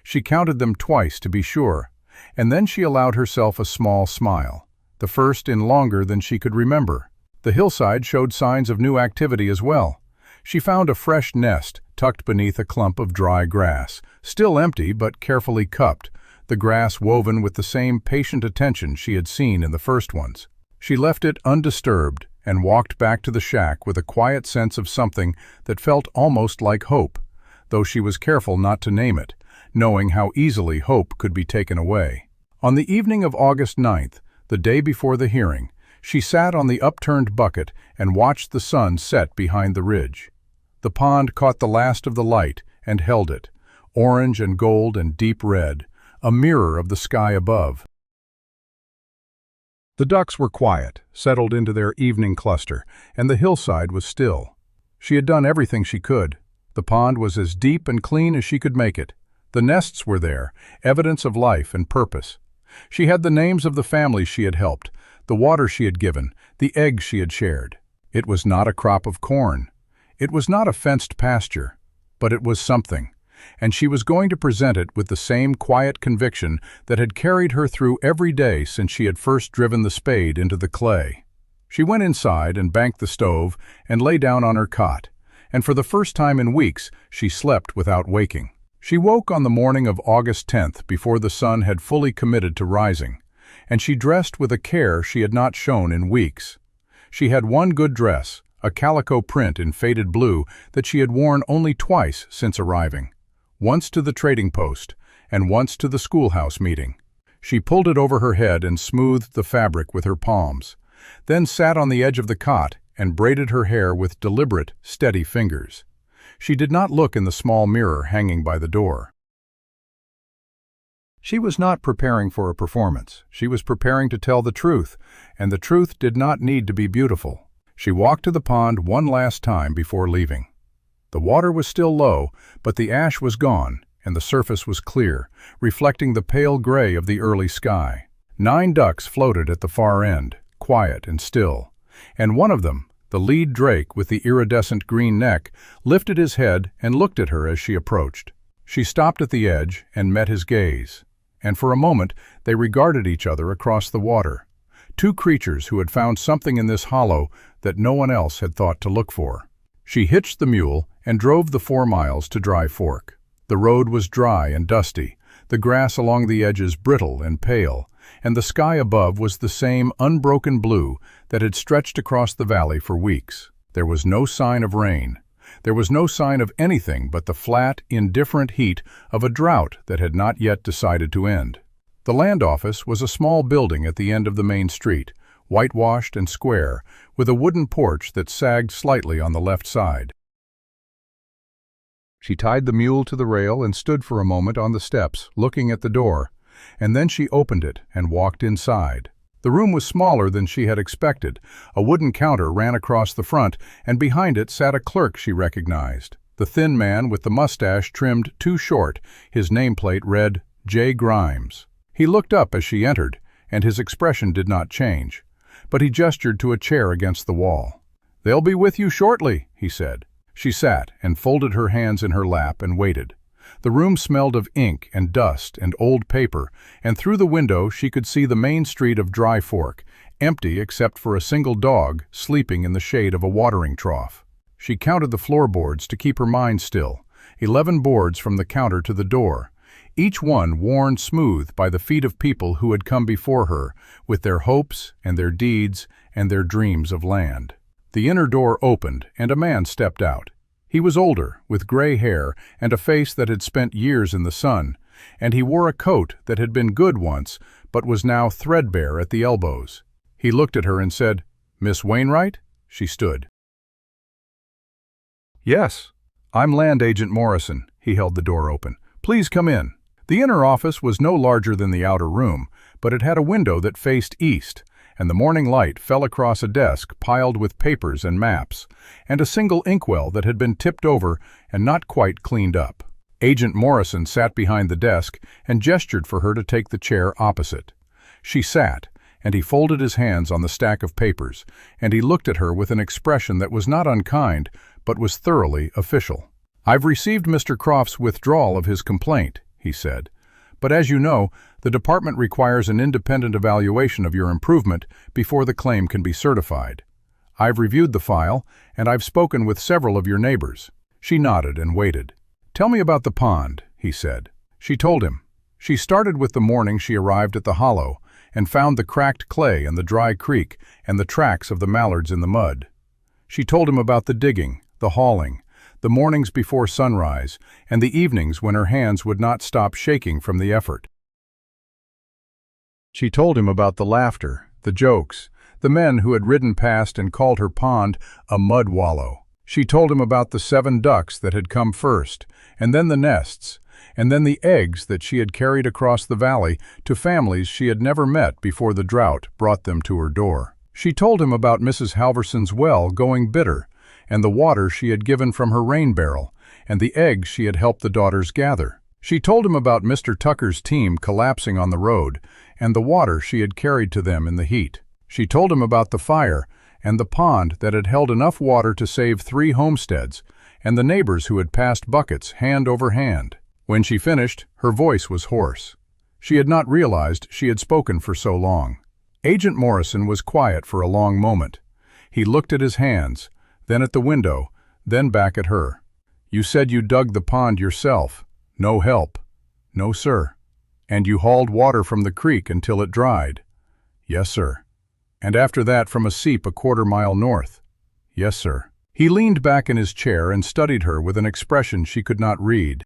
She counted them twice to be sure, and then she allowed herself a small smile, the first in longer than she could remember. The hillside showed signs of new activity as well. She found a fresh nest tucked beneath a clump of dry grass, still empty but carefully cupped, the grass woven with the same patient attention she had seen in the first ones. She left it undisturbed and walked back to the shack with a quiet sense of something that felt almost like hope, though she was careful not to name it, knowing how easily hope could be taken away. On the evening of August 9th, the day before the hearing, she sat on the upturned bucket and watched the sun set behind the ridge. The pond caught the last of the light and held it, orange and gold and deep red, a mirror of the sky above. The ducks were quiet, settled into their evening cluster, and the hillside was still. She had done everything she could. The pond was as deep and clean as she could make it. The nests were there, evidence of life and purpose. She had the names of the families she had helped, the water she had given, the eggs she had shared. It was not a crop of corn. It was not a fenced pasture, but it was something, and she was going to present it with the same quiet conviction that had carried her through every day since she had first driven the spade into the clay. She went inside and banked the stove and lay down on her cot, and for the first time in weeks she slept without waking. She woke on the morning of August 10th before the sun had fully committed to rising, and she dressed with a care she had not shown in weeks. She had one good dress, a calico print in faded blue that she had worn only twice since arriving, once to the trading post and once to the schoolhouse meeting. She pulled it over her head and smoothed the fabric with her palms, then sat on the edge of the cot and braided her hair with deliberate, steady fingers. She did not look in the small mirror hanging by the door. She was not preparing for a performance. She was preparing to tell the truth, and the truth did not need to be beautiful. She walked to the pond one last time before leaving. The water was still low, but the ash was gone, and the surface was clear, reflecting the pale gray of the early sky. 9 ducks floated at the far end, quiet and still, and one of them, the lead drake with the iridescent green neck, lifted his head and looked at her as she approached. She stopped at the edge and met his gaze, and for a moment they regarded each other across the water. 2 creatures who had found something in this hollow that no one else had thought to look for. She hitched the mule and drove the 4 miles to Dry Fork. The road was dry and dusty, the grass along the edges brittle and pale, and the sky above was the same unbroken blue that had stretched across the valley for weeks. There was no sign of rain. There was no sign of anything but the flat, indifferent heat of a drought that had not yet decided to end. The land office was a small building at the end of the main street, whitewashed and square, with a wooden porch that sagged slightly on the left side. She tied the mule to the rail and stood for a moment on the steps, looking at the door, and then she opened it and walked inside. The room was smaller than she had expected. A wooden counter ran across the front, and behind it sat a clerk she recognized. The thin man with the mustache trimmed too short, his nameplate read, J. Grimes. He looked up as she entered, and his expression did not change, but he gestured to a chair against the wall. "They'll be with you shortly," he said. She sat and folded her hands in her lap and waited. The room smelled of ink and dust and old paper, and through the window she could see the main street of Dry Fork, empty except for a single dog sleeping in the shade of a watering trough. She counted the floorboards to keep her mind still, 11 boards from the counter to the door, each one worn smooth by the feet of people who had come before her, with their hopes and their deeds and their dreams of land. The inner door opened, and a man stepped out. He was older, with gray hair and a face that had spent years in the sun, and he wore a coat that had been good once, but was now threadbare at the elbows. He looked at her and said, "Miss Wainwright?" She stood. "Yes, I'm Land Agent Morrison." He held the door open. "Please come in." The inner office was no larger than the outer room, but it had a window that faced east, and the morning light fell across a desk piled with papers and maps, and a single inkwell that had been tipped over and not quite cleaned up. Agent Morrison sat behind the desk and gestured for her to take the chair opposite. She sat, and he folded his hands on the stack of papers, and he looked at her with an expression that was not unkind, but was thoroughly official. "I've received Mr. Croft's withdrawal of his complaint," he said. "But as you know, the department requires an independent evaluation of your improvement before the claim can be certified. I've reviewed the file, and I've spoken with several of your neighbors." She nodded and waited. "Tell me about the pond," he said. She told him. She started with the morning she arrived at the hollow and found the cracked clay and the dry creek and the tracks of the mallards in the mud. She told him about the digging, the hauling, the mornings before sunrise, and the evenings when her hands would not stop shaking from the effort. She told him about the laughter, the jokes, the men who had ridden past and called her pond a mud wallow. She told him about the 7 ducks that had come first, and then the nests, and then the eggs that she had carried across the valley to families she had never met before the drought brought them to her door. She told him about Mrs. Halverson's well going bitter, and the water she had given from her rain barrel, and the eggs she had helped the daughters gather. She told him about Mr. Tucker's team collapsing on the road, and the water she had carried to them in the heat. She told him about the fire, and the pond that had held enough water to save 3 homesteads, and the neighbors who had passed buckets hand over hand. When she finished, her voice was hoarse. She had not realized she had spoken for so long. Agent Morrison was quiet for a long moment. He looked at his hands, then at the window, then back at her. "You said you dug the pond yourself. No help." "No, sir." "And you hauled water from the creek until it dried." "Yes, sir." "And after that from a seep a quarter-mile north." "Yes, sir." He leaned back in his chair and studied her with an expression she could not read.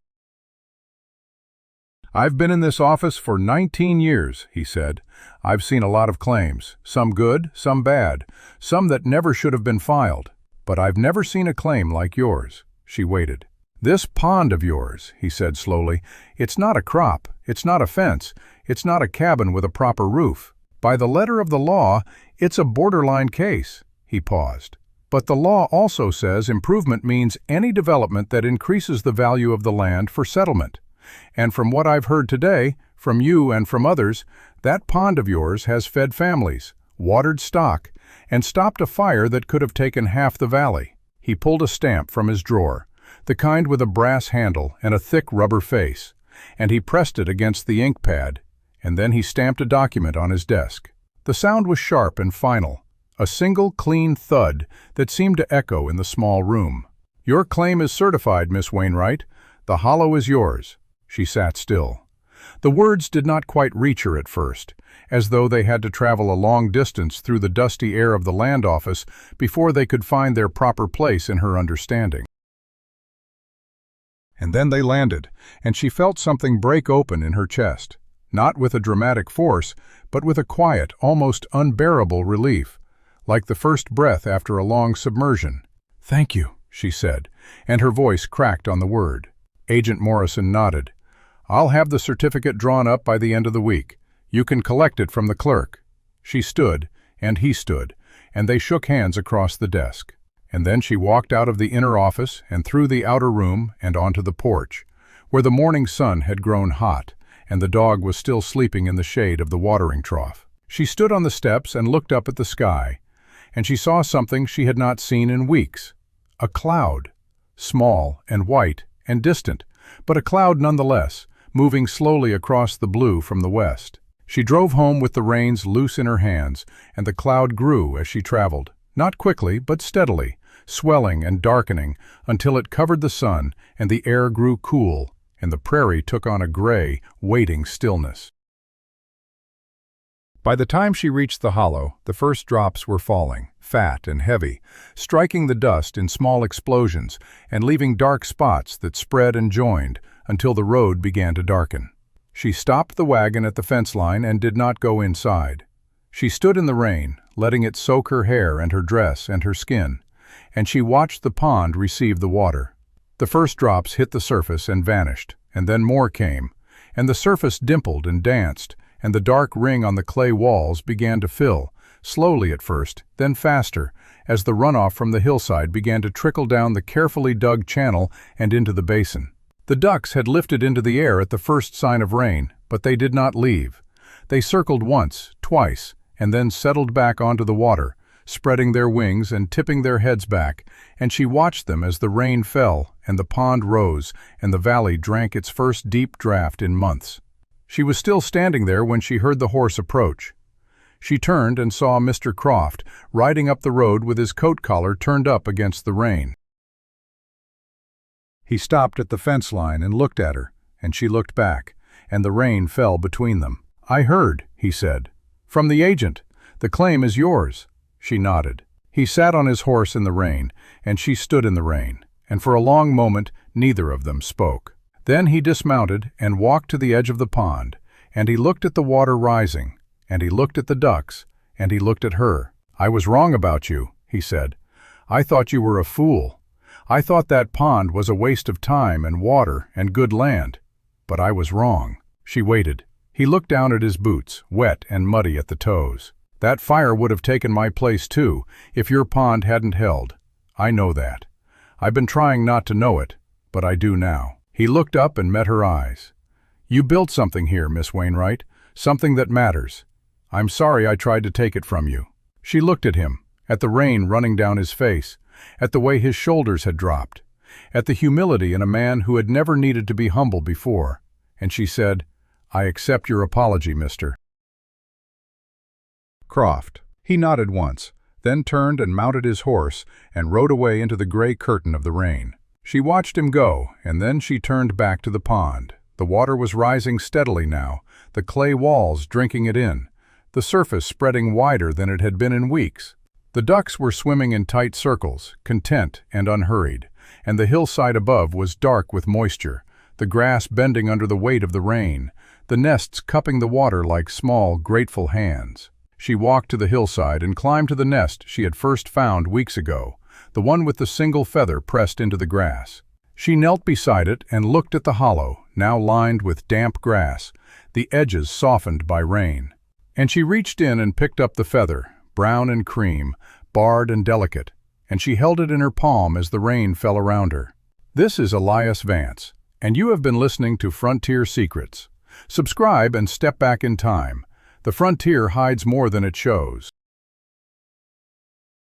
"I've been in this office for 19 years, he said. "I've seen a lot of claims, some good, some bad, some that never should have been filed. But I've never seen a claim like yours." She waited. "This pond of yours," he said slowly, "it's not a crop, it's not a fence, it's not a cabin with a proper roof. By the letter of the law, it's a borderline case." He paused. "But the law also says improvement means any development that increases the value of the land for settlement. And from what I've heard today, from you and from others, that pond of yours has fed families, watered stock, and stopped a fire that could have taken half the valley." He pulled a stamp from his drawer, the kind with a brass handle and a thick rubber face, and he pressed it against the ink pad, and then he stamped a document on his desk. The sound was sharp and final, a single clean thud that seemed to echo in the small room. "Your claim is certified, Miss Wainwright. The hollow is yours." She sat still. The words did not quite reach her at first, as though they had to travel a long distance through the dusty air of the land office before they could find their proper place in her understanding. And then they landed, and she felt something break open in her chest, not with a dramatic force, but with a quiet, almost unbearable relief, like the first breath after a long submersion. "Thank you," she said, and her voice cracked on the word. Agent Morrison nodded. "I'll have the certificate drawn up by the end of the week. You can collect it from the clerk." She stood, and he stood, and they shook hands across the desk. And then she walked out of the inner office and through the outer room and onto the porch, where the morning sun had grown hot, and the dog was still sleeping in the shade of the watering trough. She stood on the steps and looked up at the sky, and she saw something she had not seen in weeks. A cloud, small and white and distant, but a cloud nonetheless, moving slowly across the blue from the west. She drove home with the reins loose in her hands, and the cloud grew as she traveled, not quickly but steadily, swelling and darkening until it covered the sun and the air grew cool, and the prairie took on a gray, waiting stillness. By the time she reached the hollow, the first drops were falling, fat and heavy, striking the dust in small explosions and leaving dark spots that spread and joined until the road began to darken. She stopped the wagon at the fence line and did not go inside. She stood in the rain, letting it soak her hair and her dress and her skin, and she watched the pond receive the water. The first drops hit the surface and vanished, and then more came, and the surface dimpled and danced, and the dark ring on the clay walls began to fill, slowly at first, then faster, as the runoff from the hillside began to trickle down the carefully dug channel and into the basin. The ducks had lifted into the air at the first sign of rain, but they did not leave. They circled once, twice, and then settled back onto the water, spreading their wings and tipping their heads back, and she watched them as the rain fell and the pond rose and the valley drank its first deep draught in months. She was still standing there when she heard the horse approach. She turned and saw Mr. Croft riding up the road with his coat collar turned up against the rain. He stopped at the fence line and looked at her, and she looked back, and the rain fell between them. "I heard," he said. "From the agent. The claim is yours." She nodded. He sat on his horse in the rain, and she stood in the rain, and for a long moment neither of them spoke. Then he dismounted and walked to the edge of the pond, and he looked at the water rising, and he looked at the ducks, and he looked at her. "I was wrong about you," he said. "I thought you were a fool. I thought that pond was a waste of time and water and good land. But I was wrong." She waited. He looked down at his boots, wet and muddy at the toes. "That fire would have taken my place too, if your pond hadn't held. I know that. I've been trying not to know it, but I do now." He looked up and met her eyes. "You built something here, Miss Wainwright, something that matters. I'm sorry I tried to take it from you." She looked at him, at the rain running down his face, at the way his shoulders had dropped, at the humility in a man who had never needed to be humble before, and she said, "I accept your apology, Mr. Croft." He nodded once, then turned and mounted his horse and rode away into the gray curtain of the rain. She watched him go, and then she turned back to the pond. The water was rising steadily now, the clay walls drinking it in, the surface spreading wider than it had been in weeks. The ducks were swimming in tight circles, content and unhurried, and the hillside above was dark with moisture, the grass bending under the weight of the rain, the nests cupping the water like small, grateful hands. She walked to the hillside and climbed to the nest she had first found weeks ago, the one with the single feather pressed into the grass. She knelt beside it and looked at the hollow, now lined with damp grass, the edges softened by rain. And she reached in and picked up the feather, brown and cream, barred and delicate, and she held it in her palm as the rain fell around her. This is Elias Vance, and you have been listening to Frontier Secrets. Subscribe and step back in time. The frontier hides more than it shows.